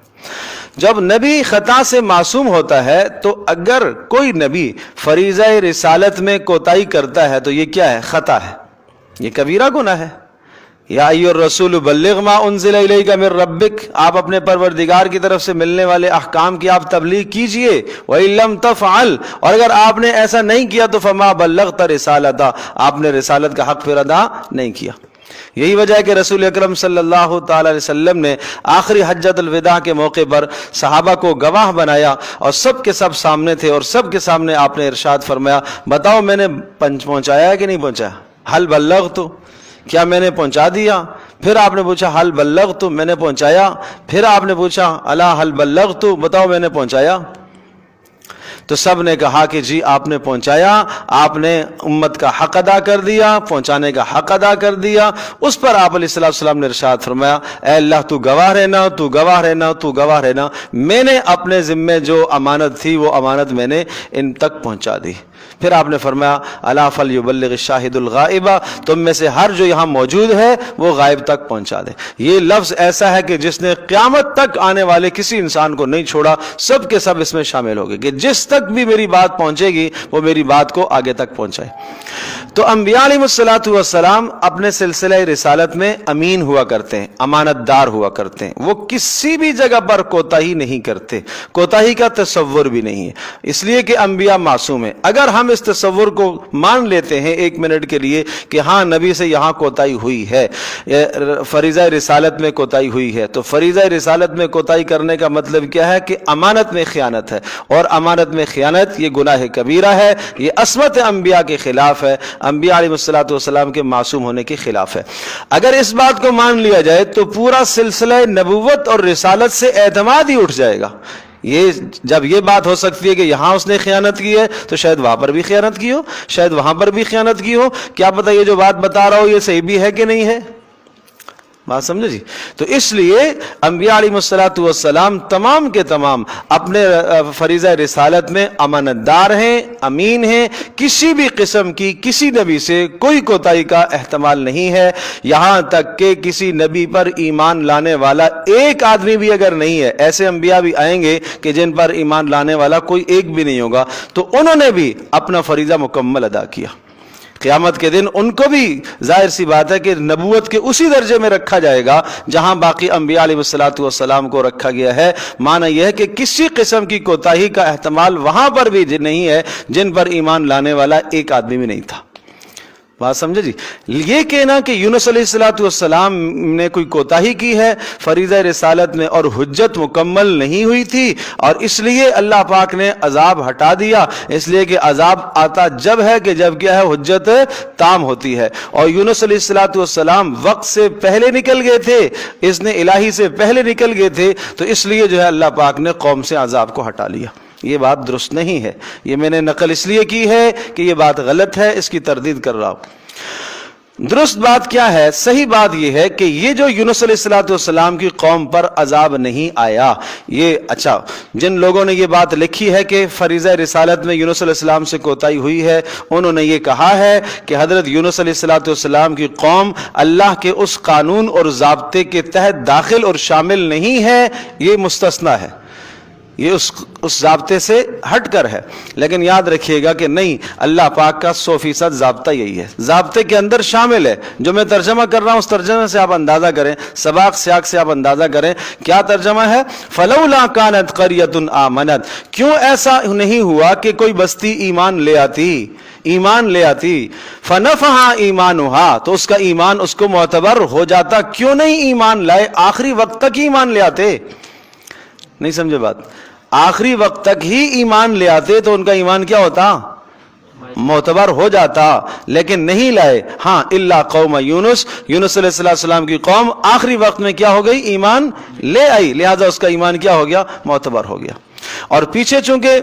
جب نبی خطا سے معصوم ہوتا ہے تو اگر کوئی نبی فریضہ رسالت میں کوتاہی کرتا ہے تو یہ کیا ہے؟ خطا ہے، یہ کبیرہ گناہ ہے۔ یا ایھا الرسول بلغ ما انزل الیک من ربک، آپ اپنے پروردگار کی طرف سے ملنے والے احکام کی آپ تبلیغ کیجئے۔ وَإِن لَّمْ تَفْعَلْ، اور اگر آپ نے ایسا نہیں کیا تو فَمَا بَلَّغْتَ رِسَالَتَ، آپ نے رسالت کا حق پھر ادا نہیں کیا۔ یہی وجہ ہے کہ رسول اکرم صلی اللہ تعالی علیہ وسلم نے آخری حجۃ الوداع کے موقع پر صحابہ کو گواہ بنایا اور سب کے سب سامنے تھے اور سب کے سامنے آپ نے ارشاد فرمایا، بتاؤ میں نے پہنچایا کہ نہیں پہنچایا؟ حل بلغت، کیا میں نے پہنچا دیا؟ پھر آپ نے پوچھا حل بلغت، میں نے پہنچایا؟ پھر آپ نے پوچھا الا حل بلغت، بتاؤ میں نے پہنچایا؟ تو سب نے کہا کہ جی آپ نے پہنچایا، آپ نے امت کا حق ادا کر دیا، پہنچانے کا حق ادا کر دیا۔ اس پر آپ علیہ السلام نے ارشاد فرمایا، اے اللہ تو گواہ رہنا، تو گواہ رہنا، تو گواہ رہنا، میں نے اپنے ذمے جو امانت تھی وہ امانت میں نے ان تک پہنچا دی۔ پھر آپ نے فرمایا الا فلیبلغ الشاہد الغائب، تم میں سے ہر جو یہاں موجود ہے وہ غائب تک پہنچا دے۔ یہ لفظ ایسا ہے کہ جس نے قیامت تک آنے والے کسی انسان کو نہیں چھوڑا، سب کے سب اس میں شامل ہو گئے کہ جس تک تک بھی میری بات پہنچے گی وہ میری بات کو آگے تک پہنچائے۔ تو انبیاء علیہ الصلوۃ والسلام اپنے سلسلہ رسالت میں امین ہوا کرتے ہیں، امانت دار ہوا کرتے ہیں، وہ کسی بھی جگہ پر کوتاہی نہیں کرتے، کوتاہی کا تصور بھی نہیں ہے، اس لیے کہ انبیاء معصوم ہیں۔ اگر ہم اس تصور کو مان لیتے ہیں ایک منٹ کے لیے کہ ہاں نبی سے یہاں کوتاہی ہوئی ہے، فریضہ رسالت میں کوتاہی ہوئی ہے، تو فریضہ رسالت میں کوتاہی کرنے کا مطلب کیا ہے کہ امانت میں خیانت ہے، اور امانت میں خیانت یہ گناہ کبیرہ ہے، یہ عصمت انبیاء کے خلاف ہے، انبیاء علیہ الصلوۃ والسلام کے معصوم ہونے کے خلاف ہے۔ اگر اس بات کو مان لیا جائے تو پورا سلسلہ نبوت اور رسالت سے اعتماد ہی اٹھ جائے گا۔ یہ جب یہ بات ہو سکتی ہے کہ یہاں اس نے خیانت کی ہے تو شاید وہاں پر بھی خیانت کی ہو، شاید وہاں پر بھی خیانت کی ہو، کیا پتہ یہ جو بات بتا رہا ہو یہ صحیح بھی ہے کہ نہیں ہے، بات سمجھے جی۔ تو اس لیے انبیاء علیہ الصلوۃ والسلام تمام کے تمام اپنے فریضہ رسالت میں امانت دار ہیں، امین ہیں، کسی بھی قسم کی کسی نبی سے کوئی کوتاہی کا احتمال نہیں ہے، یہاں تک کہ کسی نبی پر ایمان لانے والا ایک آدمی بھی اگر نہیں ہے، ایسے انبیاء بھی آئیں گے کہ جن پر ایمان لانے والا کوئی ایک بھی نہیں ہوگا، تو انہوں نے بھی اپنا فریضہ مکمل ادا کیا۔ قیامت کے دن ان کو بھی ظاہر سی بات ہے کہ نبوت کے اسی درجے میں رکھا جائے گا جہاں باقی انبیاء علیہ الصلوۃ والسلام کو رکھا گیا ہے۔ معنی یہ ہے کہ کسی قسم کی کوتاہی کا احتمال وہاں پر بھی نہیں ہے جن پر ایمان لانے والا ایک آدمی بھی نہیں تھا، بات سمجھے جی۔ یہ کہنا کہ یونس علیہ الصلوۃ والسلام نے کوئی کوتاہی کی ہے فریضہ رسالت میں اور حجت مکمل نہیں ہوئی تھی اور اس لیے اللہ پاک نے عذاب ہٹا دیا، اس لیے کہ عذاب آتا جب ہے کہ جب کیا ہے حجت تام ہوتی ہے، اور یونس علیہ الصلوۃ والسلام وقت سے پہلے نکل گئے تھے، اذن الہی سے پہلے نکل گئے تھے، تو اس لیے جو ہے اللہ پاک نے قوم سے عذاب کو ہٹا لیا۔ یہ بات درست نہیں ہے، یہ میں نے نقل اس لیے کی ہے کہ یہ بات غلط ہے، اس کی تردید کر رہا ہوں۔ درست بات کیا ہے؟ صحیح بات یہ ہے کہ یہ جو یونس علیہ الصلوۃ والسلام کی قوم پر عذاب نہیں آیا، یہ اچھا جن لوگوں نے یہ بات لکھی ہے کہ فریضہ رسالت میں یونس علیہ السلام سے کوتاہی ہوئی ہے، انہوں نے یہ کہا ہے کہ حضرت یونس علیہ الصلوۃ والسلام کی قوم اللہ کے اس قانون اور ضابطے کے تحت داخل اور شامل نہیں ہے، یہ مستثنا ہے، یہ اس ضابطے سے ہٹ کر ہے۔ لیکن یاد رکھیے گا کہ نہیں، اللہ پاک کا 100% ضابطہ یہی ہے، ضابطے کے اندر شامل ہے۔ جو میں ترجمہ کر رہا ہوں اس ترجمے سے آپ اندازہ کریں، سباق سیاق سے آپ اندازہ کریں کیا ترجمہ ہے۔ فلولا کانت قریۃ آمنت، کیوں ایسا نہیں ہوا کہ کوئی بستی ایمان لے آتی، فنفعھا ایمانھا، تو اس کا ایمان اس کو معتبر ہو جاتا، کیوں نہیں ایمان لائے، آخری وقت تک ایمان لے آتے، نہیں سمجھے بات، آخری وقت تک ہی ایمان لے آتے تو ان کا ایمان کیا ہوتا، معتبر ہو جاتا، لیکن نہیں لائے۔ ہاں الا قوم یونس علیہ السلام کی قوم آخری وقت میں کیا ہو گئی، ایمان لے آئی، لہذا اس کا ایمان کیا ہو گیا، معتبر ہو گیا۔ اور پیچھے چونکہ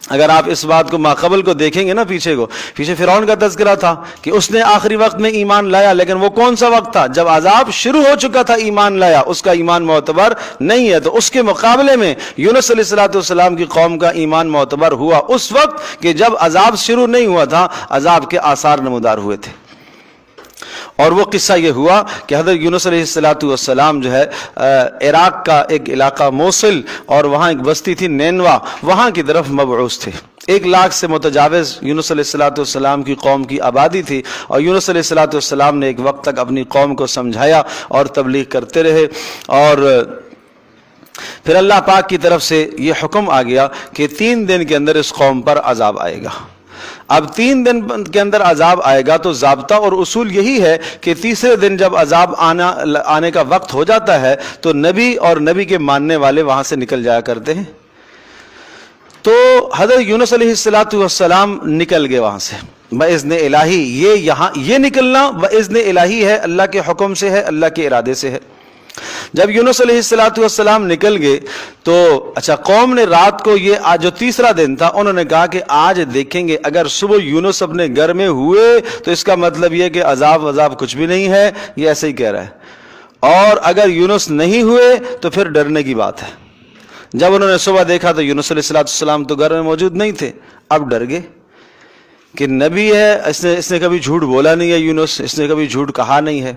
اگر آپ اس بات کو ماقبل کو دیکھیں گے نا، پیچھے فرعون کا تذکرہ تھا کہ اس نے آخری وقت میں ایمان لایا، لیکن وہ کون سا وقت تھا، جب عذاب شروع ہو چکا تھا ایمان لایا، اس کا ایمان معتبر نہیں ہے۔ تو اس کے مقابلے میں یونس علیہ الصلوۃ والسلام کی قوم کا ایمان معتبر ہوا اس وقت کہ جب عذاب شروع نہیں ہوا تھا، عذاب کے آثار نمودار ہوئے تھے۔ اور وہ قصہ یہ ہوا کہ حضرت یونس علیہ الصلوۃ والسلام جو ہے عراق کا ایک علاقہ موصل اور وہاں ایک بستی تھی نینوا، وہاں کی طرف مبعوث تھے۔ 1,00,000 سے متجاوز یونس علیہ الصلوۃ والسلام کی قوم کی آبادی تھی، اور یونس علیہ الصلوۃ والسلام نے ایک وقت تک اپنی قوم کو سمجھایا اور تبلیغ کرتے رہے، اور پھر اللہ پاک کی طرف سے یہ حکم آ گیا کہ 3 دن کے اندر اس قوم پر عذاب آئے گا۔ اب 3 دن کے اندر عذاب آئے گا تو ضابطہ اور اصول یہی ہے کہ تیسرے دن جب عذاب آنے کا وقت ہو جاتا ہے تو نبی اور نبی کے ماننے والے وہاں سے نکل جایا کرتے ہیں۔ تو حضرت یونس علیہ الصلوۃ والسلام نکل گئے وہاں سے باذن الہی، یہ نکلنا باذن الہی ہے، اللہ کے حکم سے ہے، اللہ کے ارادے سے ہے۔ جب یونس علیہ الصلوۃ والسلام نکل گئے تو اچھا قوم نے رات کو، یہ آج جو تیسرا دن تھا، انہوں نے کہا کہ آج دیکھیں گے اگر صبح یونس اپنے گھر میں ہوئے تو اس کا مطلب یہ کہ عذاب کچھ بھی نہیں ہے، یہ ایسے ہی کہہ رہا ہے، اور اگر یونس نہیں ہوئے تو پھر ڈرنے کی بات ہے۔ جب انہوں نے صبح دیکھا تو یونس علیہ الصلوۃ والسلام تو گھر میں موجود نہیں تھے، اب ڈر گئے کہ نبی ہے، اس نے کبھی جھوٹ بولا نہیں ہے، یونس اس نے کبھی جھوٹ کہا نہیں ہے،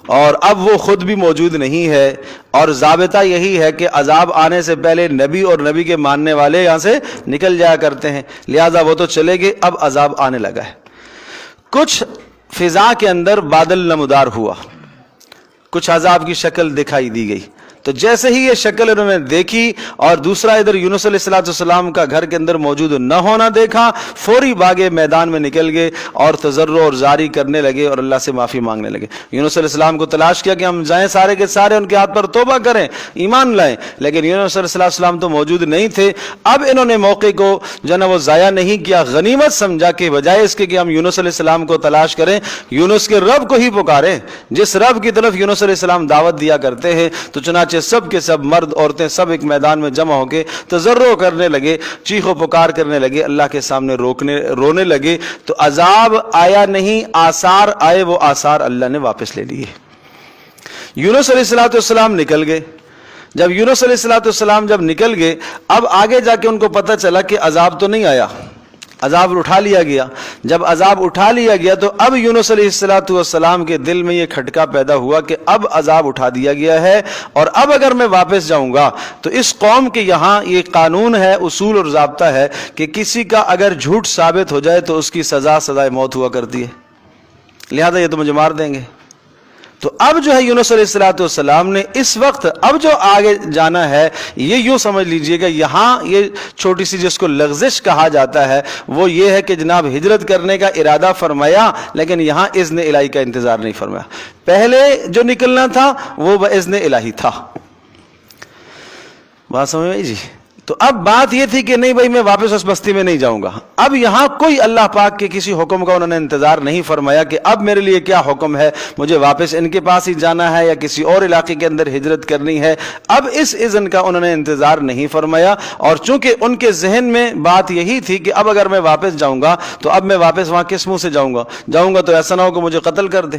اور اب وہ خود بھی موجود نہیں ہے، اور ضابطہ یہی ہے کہ عذاب آنے سے پہلے نبی اور نبی کے ماننے والے یہاں سے نکل جایا کرتے ہیں، لہذا وہ تو چلے گئے، اب عذاب آنے لگا ہے۔ کچھ فضا کے اندر بادل نمودار ہوا، کچھ عذاب کی شکل دکھائی دی گئی، تو جیسے ہی یہ شکل انہوں نے دیکھی اور دوسرا ادھر یونس علیہ السلام کا گھر کے اندر موجود نہ ہونا دیکھا، فوری بھاگے میدان میں نکل گئے اور تضرع اور زاری کرنے لگے اور اللہ سے معافی مانگنے لگے۔ یونس علیہ السلام کو تلاش کیا کہ ہم جائیں سارے کے سارے ان کے ہاتھ پر توبہ کریں، ایمان لائیں، لیکن یونس علیہ السلام تو موجود نہیں تھے۔ اب انہوں نے موقع کو جو ہے وہ ضائع نہیں کیا، غنیمت سمجھا کہ بجائے اس کے کہ ہم یونس علیہ السلام کو تلاش کریں، یونس کے رب کو ہی پکاریں، جس رب کی طرف یونس علیہ السلام دعوت دیا کرتے ہیں۔ تو چنانچہ سب کے سب مرد عورتیں سب ایک میدان میں جمع ہو کے تضرع کرنے لگے، چیخ و پکار کرنے لگے، اللہ کے سامنے رونے لگے۔ تو عذاب آیا نہیں، آثار آئے، وہ آثار اللہ نے واپس لے لیے۔ یونس علیہ السلام نکل گئے۔ جب یونس علیہ السلام جب نکل گئے، اب آگے جا کے ان کو پتہ چلا کہ عذاب تو نہیں آیا، عذاب اٹھا لیا گیا۔ جب عذاب اٹھا لیا گیا تو اب یونس علیہ السلام کے دل میں یہ کھٹکا پیدا ہوا کہ اب عذاب اٹھا دیا گیا ہے، اور اب اگر میں واپس جاؤں گا تو اس قوم کے یہاں یہ قانون ہے، اصول اور ضابطہ ہے کہ کسی کا اگر جھوٹ ثابت ہو جائے تو اس کی سزائے موت ہوا کرتی ہے، لہذا یہ تو مجھے مار دیں گے۔ تو اب جو ہے یونس علیہ السلام نے اس وقت اب جو آگے جانا ہے، یہ یوں سمجھ لیجئے گا، یہاں یہ چھوٹی سی جس کو لغزش کہا جاتا ہے وہ یہ ہے کہ جناب ہجرت کرنے کا ارادہ فرمایا، لیکن یہاں اذن الہی کا انتظار نہیں فرمایا۔ پہلے جو نکلنا تھا وہ باذن الہی تھا۔ بات سمجھ میں جی؟ تو اب بات یہ تھی کہ نہیں بھائی میں واپس اس بستی میں نہیں جاؤں گا۔ اب یہاں کوئی اللہ پاک کے کسی حکم کا انہوں نے انتظار نہیں فرمایا کہ اب میرے لیے کیا حکم ہے، مجھے واپس ان کے پاس ہی جانا ہے یا کسی اور علاقے کے اندر ہجرت کرنی ہے۔ اب اس اذن کا انہوں نے انتظار نہیں فرمایا، اور چونکہ ان کے ذہن میں بات یہی تھی کہ اب اگر میں واپس جاؤں گا تو اب میں واپس وہاں کس منہ سے جاؤں گا تو ایسا نہ ہو کہ مجھے قتل کر دے،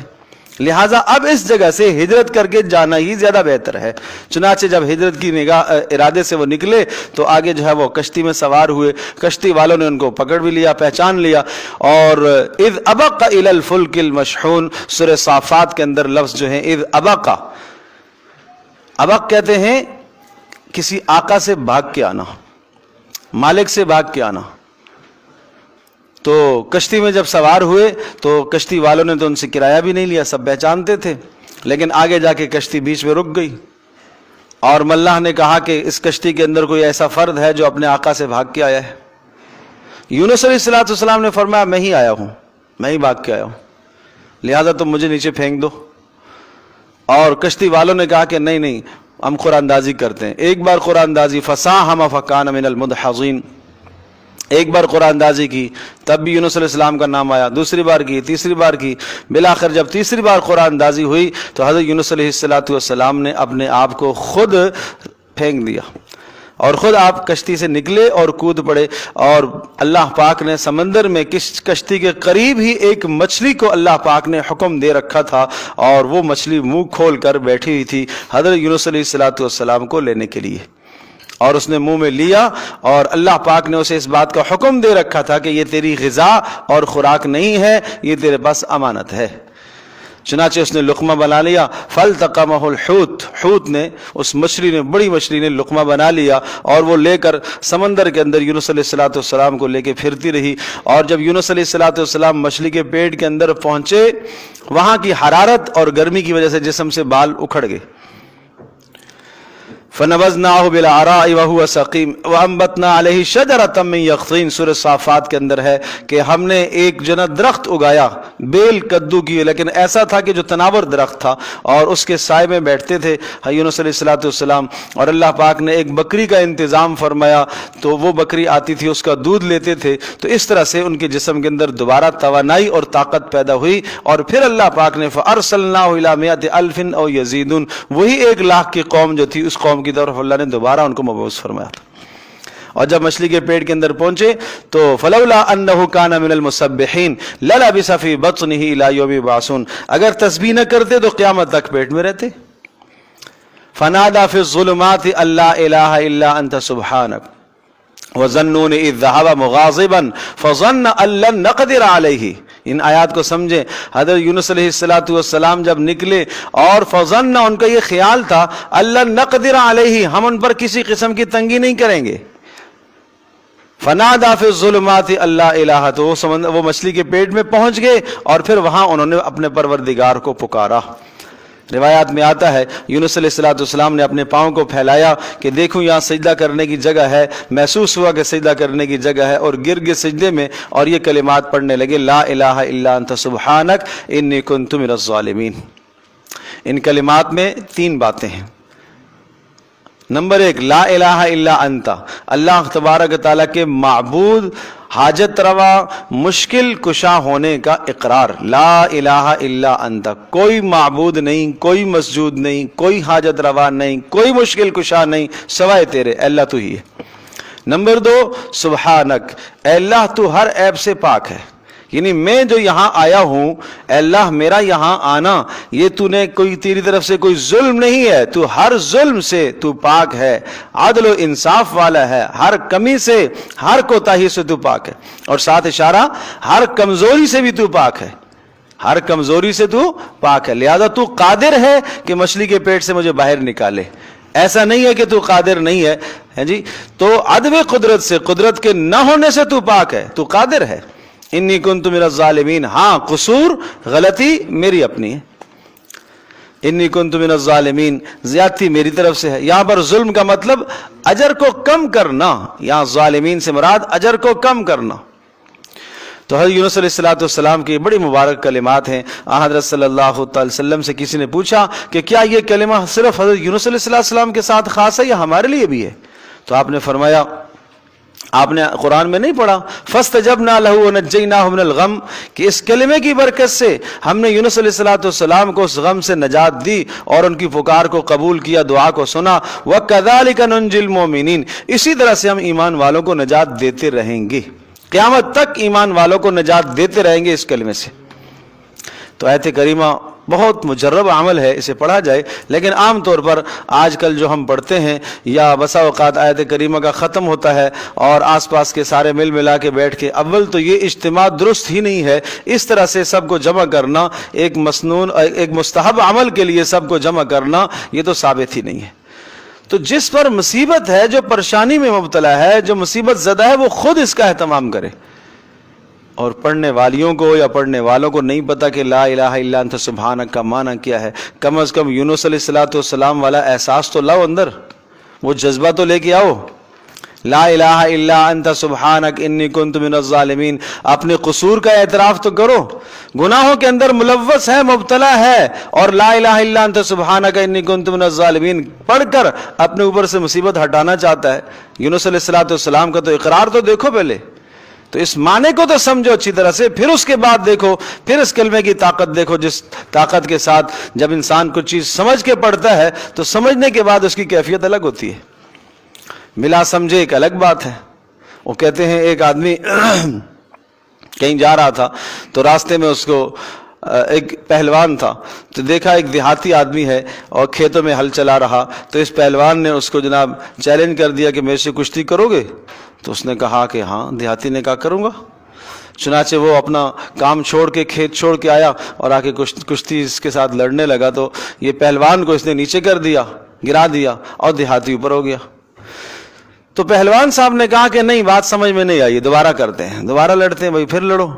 لہٰذا اب اس جگہ سے ہجرت کر کے جانا ہی زیادہ بہتر ہے۔ چنانچہ جب ہجرت کی ارادے سے وہ نکلے تو آگے جو ہے وہ کشتی میں سوار ہوئے، کشتی والوں نے ان کو پکڑ بھی لیا، پہچان لیا، اور اذ ابق الی الفلک المشحون، سورہ صافات کے اندر لفظ جو ہیں اذ ابق، ابق کہتے ہیں کسی آقا سے بھاگ کے آنا، مالک سے بھاگ کے آنا۔ تو کشتی میں جب سوار ہوئے تو کشتی والوں نے تو ان سے کرایہ بھی نہیں لیا، سب پہچانتے تھے، لیکن آگے جا کے کشتی بیچ میں رک گئی، اور ملاح نے کہا کہ اس کشتی کے اندر کوئی ایسا فرد ہے جو اپنے آقا سے بھاگ کے آیا ہے۔ یونس علیہ السلام نے فرمایا میں ہی آیا ہوں، میں ہی بھاگ کے آیا ہوں، لہذا تم مجھے نیچے پھینک دو۔ اور کشتی والوں نے کہا کہ نہیں ہم قرآن اندازی کرتے ہیں۔ ایک بار قرآن اندازی فساہم فکان من المدحضین، ایک بار قرآن اندازی کی، تب بھی یونس علیہ السلام کا نام آیا، دوسری بار کی، تیسری بار کی، بالآخر جب تیسری بار قرآن اندازی ہوئی تو حضرت یونس علیہ السلام نے اپنے آپ کو خود پھینک دیا، اور خود آپ کشتی سے نکلے اور کود پڑے، اور اللہ پاک نے سمندر میں کشتی کے قریب ہی ایک مچھلی کو اللہ پاک نے حکم دے رکھا تھا، اور وہ مچھلی منہ کھول کر بیٹھی ہوئی تھی حضرت یونس علیہ السلام کو لینے کے لیے، اور اس نے منہ میں لیا، اور اللہ پاک نے اسے اس بات کا حکم دے رکھا تھا کہ یہ تیری غذا اور خوراک نہیں ہے، یہ تیرے پاس امانت ہے۔ چنانچہ اس نے لقمہ بنا لیا، فالتقمہ الحوت، حوت نے، اس مچھلی نے، بڑی مچھلی نے لقمہ بنا لیا، اور وہ لے کر سمندر کے اندر یونس علیہ السلام کو لے کے پھرتی رہی، اور جب یونس علیہ السلام مچھلی کے پیٹ کے اندر پہنچے، وہاں کی حرارت اور گرمی کی وجہ سے جسم سے بال اکھڑ گئے۔ فَنَبَذْنَاهُ بِالْعَرَاءِ وَهُوَ سَقِيمٌ وَأَنبَتْنَا عَلَيْهِ شَجَرَةً مِّن يَقْطِينٍ، سورہ صافات کے اندر ہے کہ ہم نے ایک جو نا درخت اگایا، بیل کدو کی، لیکن ایسا تھا کہ جو تناور درخت تھا، اور اس کے سائے میں بیٹھتے تھے یونس علیہ السلام، اور اللہ پاک نے ایک بکری کا انتظام فرمایا، تو وہ بکری آتی تھی، اس کا دودھ لیتے تھے، تو اس طرح سے ان کے جسم کے اندر دوبارہ توانائی اور طاقت پیدا ہوئی، اور پھر اللہ پاک نے فَأَرْسَلْنَاهُ إِلَىٰ مِائَةِ أَلْفٍ أَوْ يَزِيدُونَ، وہی 1,00,000 کی قوم جو تھی، اس قوم کی طرف اللہ نے دوبارہ ان کو مبعوث فرمایا تھا۔ اور جب مچھلی کے پیٹ کے اندر پہنچے تو فلولا انه كان من المسبحين للبث في بطنه الى يوم يبعثون، اگر تسبیح نہ کرتے تو قیامت تک پیٹ میں رہتے۔ فنادى في الظلمات ان لا اله الا انت سبحانك وظنون اذ ذهب مغاضبا فظن ان لن نقدر عليه، ان آیات کو سمجھیں۔ حضرت یونس علیہ السلام جب نکلے اور فظن، ان کا یہ خیال تھا اللہ نقدر علیہ، ہم ان پر کسی قسم کی تنگی نہیں کریں گے۔ فنادى في الظلمات اللہ الہ، تو وہ مچھلی کے پیٹ میں پہنچ گئے اور پھر وہاں انہوں نے اپنے پروردگار کو پکارا۔ روایات میں آتا ہے یونس علیہ السلام نے اپنے پاؤں کو پھیلایا کہ دیکھوں یہاں سجدہ کرنے کی جگہ ہے، محسوس ہوا کہ سجدہ کرنے کی جگہ ہے، اور گر گئے سجدے میں اور یہ کلمات پڑھنے لگے، لا الہ الا انت سبحانک انی کنت من الظالمین۔ ان کلمات میں 3 باتیں ہیں۔ نمبر 1، لا الہ الا انت، اللہ تبارک تعالیٰ کے معبود، حاجت روا، مشکل کشا ہونے کا اقرار۔ لا الہ الا انت، کوئی معبود نہیں، کوئی مسجود نہیں، کوئی حاجت روا نہیں، کوئی مشکل کشا نہیں سوائے تیرے، اے اللہ تو ہی ہے۔ نمبر 2، سبحانک، اے اللہ تو ہر عیب سے پاک ہے، یعنی میں جو یہاں آیا ہوں، اے اللہ میرا یہاں آنا یہ تو نے کوئی تیری طرف سے کوئی ظلم نہیں ہے، تو ہر ظلم سے تو پاک ہے، عدل و انصاف والا ہے، ہر کمی سے، ہر کوتاہی سے تو پاک ہے، اور ساتھ اشارہ ہر کمزوری سے بھی تو پاک ہے، ہر کمزوری سے تو پاک ہے، لہذا تو قادر ہے کہ مچھلی کے پیٹ سے مجھے باہر نکالے۔ ایسا نہیں ہے کہ تو قادر نہیں ہے جی، تو عدم قدرت سے، قدرت کے نہ ہونے سے تو پاک ہے، تو قادر ہے۔ انی کنت من الظالمین، ہاں قصور، غلطی میری اپنی ہے۔ انی کنت من الظالمین، زیادتی میری طرف سے ہے۔ یہاں پر ظلم کا مطلب اجر کو کم کرنا، یہاں ظالمین سے مراد اجر کو کم کرنا۔ تو حضرت یونس علیہ السلام کی بڑی مبارک کلمات ہیں۔ حضرت صلی اللہ علیہ وسلم سے کسی نے پوچھا کہ کیا یہ کلمہ صرف حضرت یونس علیہ السلام کے ساتھ خاص ہے یا ہمارے لیے بھی ہے؟ تو آپ نے فرمایا، آپ نے قرآن میں نہیں پڑھا فَاسْتَجَبْنَا لَهُ وَنَجَّيْنَاهُ مِنَ الْغَمِّ، کہ اس کلمے کی برکت سے ہم نے یونس علیہ السلام کو اس غم سے نجات دی اور ان کی پکار کو قبول کیا، دعا کو سنا۔ وَكَذَلِكَ نُنْجِي الْمُؤْمِنِينَ، اسی طرح سے ہم ایمان والوں کو نجات دیتے رہیں گے، قیامت تک ایمان والوں کو نجات دیتے رہیں گے اس کلمے سے۔ تو آیت کریمہ بہت مجرب عمل ہے، اسے پڑھا جائے، لیکن عام طور پر آج کل جو ہم پڑھتے ہیں یا بسا اوقات آیت کریمہ کا ختم ہوتا ہے اور آس پاس کے سارے مل ملا کے بیٹھ کے، اول تو یہ اجتماع درست ہی نہیں ہے، اس طرح سے سب کو جمع کرنا، ایک مسنون، ایک مستحب عمل کے لیے سب کو جمع کرنا، یہ تو ثابت ہی نہیں ہے۔ تو جس پر مصیبت ہے، جو پریشانی میں مبتلا ہے، جو مصیبت زدہ ہے، وہ خود اس کا اہتمام کرے، اور پڑھنے والیوں کو یا پڑھنے والوں کو نہیں پتا کہ لا الہ الا انت سبحانک کا معنی کیا ہے۔ کم از کم یونس علیہ السلام والا احساس تو لاؤ اندر، وہ جذبہ تو لے کے آؤ۔ لا الہ الا انت سبحانک انی کنت من الظالمین، اپنے قصور کا اعتراف تو کرو، گناہوں کے اندر ملوث ہے، مبتلا ہے، اور لا الہ الا انت سبحانک انی کنت من الظالمین پڑھ کر اپنے اوپر سے مصیبت ہٹانا چاہتا ہے۔ یونس علیہ السلام کا تو اقرار تو دیکھو پہلے، تو اس معنی کو تو سمجھو اچھی طرح سے، پھر اس کے بعد دیکھو، پھر اس کلمے کی طاقت دیکھو، جس طاقت کے ساتھ جب انسان کچھ چیز سمجھ کے پڑھتا ہے تو سمجھنے کے بعد اس کی کیفیت الگ ہوتی ہے۔ ملا سمجھے ایک الگ بات ہے۔ وہ کہتے ہیں ایک آدمی کہیں جا رہا تھا تو راستے میں اس کو ایک پہلوان تھا، تو دیکھا ایک دیہاتی آدمی ہے اور کھیتوں میں ہل چلا رہا، تو اس پہلوان نے اس کو جناب چیلنج کر دیا کہ میرے سے کشتی کرو گے؟ تو اس نے کہا کہ ہاں۔ دیہاتی نے کہا کروں گا۔ چنانچہ وہ اپنا کام چھوڑ کے، کھیت چھوڑ کے آیا اور آ کے کشتی اس کے ساتھ لڑنے لگا، تو یہ پہلوان کو اس نے نیچے کر دیا، گرا دیا، اور دیہاتی اوپر ہو گیا۔ تو پہلوان صاحب نے کہا کہ نہیں، بات سمجھ میں نہیں آئی، دوبارہ کرتے ہیں، دوبارہ لڑتے ہیں بھائی، پھر لڑو۔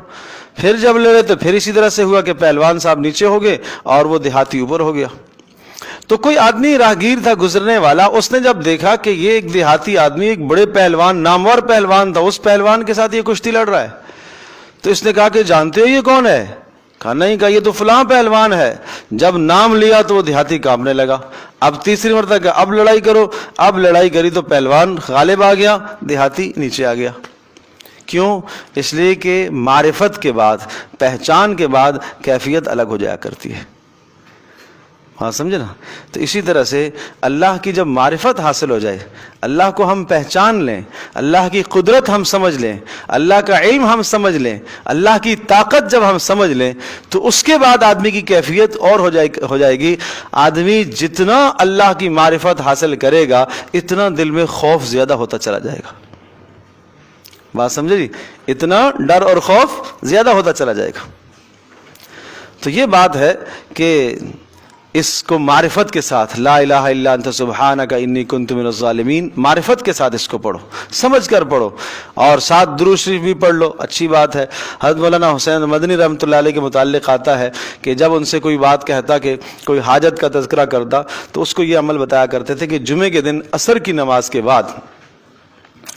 پھر جب لڑے تو پھر اسی طرح سے ہوا کہ پہلوان صاحب نیچے ہو گئے اور وہ دیہاتی اوپر ہو گیا۔ تو کوئی آدمی راہگیر تھا، گزرنے والا، اس نے جب دیکھا کہ یہ ایک دیہاتی آدمی ایک بڑے پہلوان، نامور پہلوان تھا، اس پہلوان کے ساتھ یہ کشتی لڑ رہا ہے، تو اس نے کہا کہ جانتے ہو یہ کون ہے؟ کہا نہیں، کہا یہ تو فلاں پہلوان ہے۔ جب نام لیا تو وہ دیہاتی کانپنے لگا۔ اب تیسری مرتبہ کہا اب لڑائی کرو، اب لڑائی کری تو پہلوان غالب آ گیا، دیہاتی نیچے آ گیا۔ کیوں؟ اس لیے کہ معرفت کے بعد، پہچان کے بعد کیفیت الگ ہو جایا کرتی ہے۔ ہاں سمجھے نا؟ تو اسی طرح سے اللہ کی جب معرفت حاصل ہو جائے، اللہ کو ہم پہچان لیں، اللہ کی قدرت ہم سمجھ لیں، اللہ کا علم ہم سمجھ لیں، اللہ کی طاقت جب ہم سمجھ لیں، تو اس کے بعد آدمی کی کیفیت اور ہو جائے گی۔ آدمی جتنا اللہ کی معرفت حاصل کرے گا، اتنا دل میں خوف زیادہ ہوتا چلا جائے گا۔ بات سمجھے جی؟ اتنا ڈر اور خوف زیادہ ہوتا چلا جائے گا. تو یہ بات ہے کہ اس کو معرفت کے ساتھ، لا الہ الا انت سبحانک انی کنت من الظالمین، معرفت کے ساتھ اس کو پڑھو، سمجھ کر پڑھو، اور ساتھ درود شریف بھی پڑھ لو، اچھی بات ہے. حضرت مولانا حسین مدنی رحمۃ اللہ علیہ کے متعلق آتا ہے کہ جب ان سے کوئی بات کہتا کہ کوئی حاجت کا تذکرہ کرتا تو اس کو یہ عمل بتایا کرتے تھے کہ جمعے کے دن عصر کی نماز کے بعد،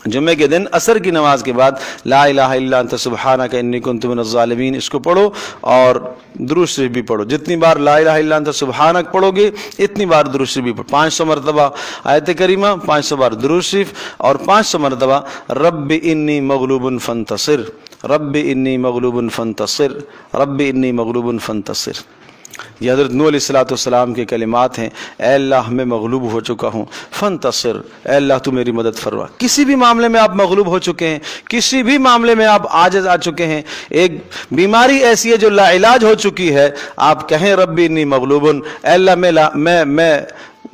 جمعے کے دن عصر کی نماز کے بعد لا الہ الا انت سبحانک انی کنت من الظالمین اس کو پڑھو، اور درود شریف بھی پڑھو. جتنی بار لا الہ الا انت سبحانک پڑھو گے اتنی بار درود شریف بھی پڑھو. 500 مرتبہ آیت کریمہ، 500 بار درود شریف، اور 500 مرتبہ رب انی مغلوب فانتصر، رب انی مغلوب فانتصر، رب انی مغلوب فانتصر. یہ حضرت نوح علیہ السلام کے کلمات ہیں. اے اللہ میں مغلوب ہو چکا ہوں، فانتصر، اے اللہ تو میری مدد فرما. کسی بھی معاملے میں آپ مغلوب ہو چکے ہیں، کسی بھی معاملے میں آپ عاجز آ چکے ہیں، ایک بیماری ایسی ہے جو لا علاج ہو چکی ہے، آپ کہیں ربی انی مغلوب، اے اللہ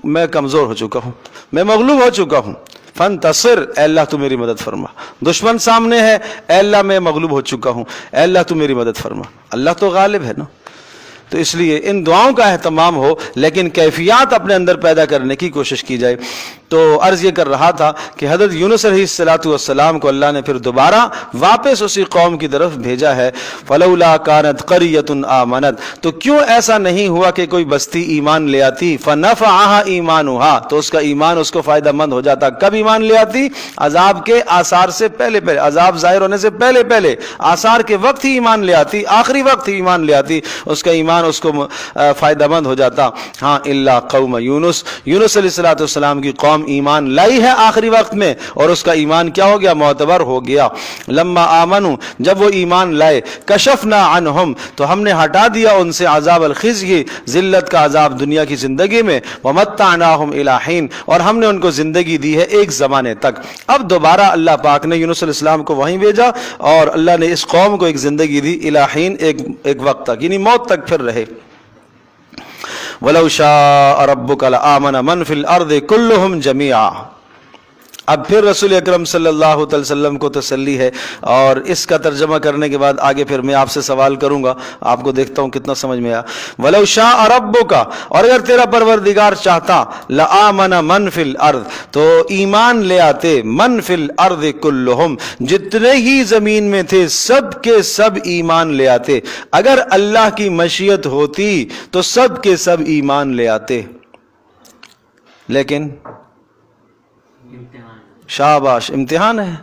میں کمزور ہو چکا ہوں، میں مغلوب ہو چکا ہوں، فانتصر، اے اللہ تو میری مدد فرما. دشمن سامنے ہے، اے اللہ میں مغلوب ہو چکا ہوں، اے اللہ تو میری مدد فرما. اللہ تو غالب ہے نا. تو اس لیے ان دعاؤں کا اہتمام ہو، لیکن کیفیات اپنے اندر پیدا کرنے کی کوشش کی جائے. تو عرض یہ کر رہا تھا کہ حضرت یونس علیہ السلام کو اللہ نے پھر دوبارہ واپس اسی قوم کی طرف بھیجا ہے. فلولا کانت قریۃ آمنت، تو کیوں ایسا نہیں ہوا کہ کوئی بستی ایمان لے آتی، فنفعها ایمانها، تو اس کا ایمان اس کو فائدہ مند ہو جاتا. کب ایمان لے آتی؟ عذاب کے آثار سے پہلے، عذاب ظاہر ہونے سے پہلے آثار کے وقت ہی ایمان لے آتی، آخری وقت ہی ایمان لے آتی، اس کا ایمان اس کو فائدہ مند ہو جاتا. ہاں الا قوم یونس علیہ السلام کی قوم ایمان لائی ہے آخری وقت میں، اور اس کا ایمان کیا ہو گیا؟ معتبر ہو گیا. لما آمنوا، جب وہ ایمان لائے، کشفنا عنہم، تو ہم نے ہٹا دیا ان سے عذاب الخزي، ذلت کا عذاب دنیا کی زندگی میں، ومتعناہم الی حین، اور ہم نے ان کو زندگی دی ہے ایک زمانے تک. اب دوبارہ اللہ پاک نے یونس علیہ السلام کو وہیں بھیجا، اور اللہ نے اس قوم کو ایک زندگی دی الی حین، ایک وقت تک، یعنی موت تک پھر رہے. وَلَوْ شَاءَ رَبُّكَ لَآمَنَ مَنْ فِي الْأَرْضِ كُلُّهُمْ جَمِيعًا. اب پھر رسول اکرم صلی اللہ علیہ وسلم کو تسلی ہے، اور اس کا ترجمہ کرنے کے بعد آگے پھر میں آپ سے سوال کروں گا، آپ کو دیکھتا ہوں کتنا سمجھ میں آیا. وَلَوْ شَاءَ رَبُّكَ، اور اگر تیرا پروردگار چاہتا، لَآمَنَ مَنْ فِي الْأَرْضِ، تو ایمان لے آتے، مَنْ فِي الْأَرْضِ كُلُّهُمْ، جتنے ہی زمین میں تھے سب کے سب ایمان لے آتے. اگر اللہ کی مشیت ہوتی تو سب کے سب ایمان لے آتے، لیکن شاباش، امتحان ہے.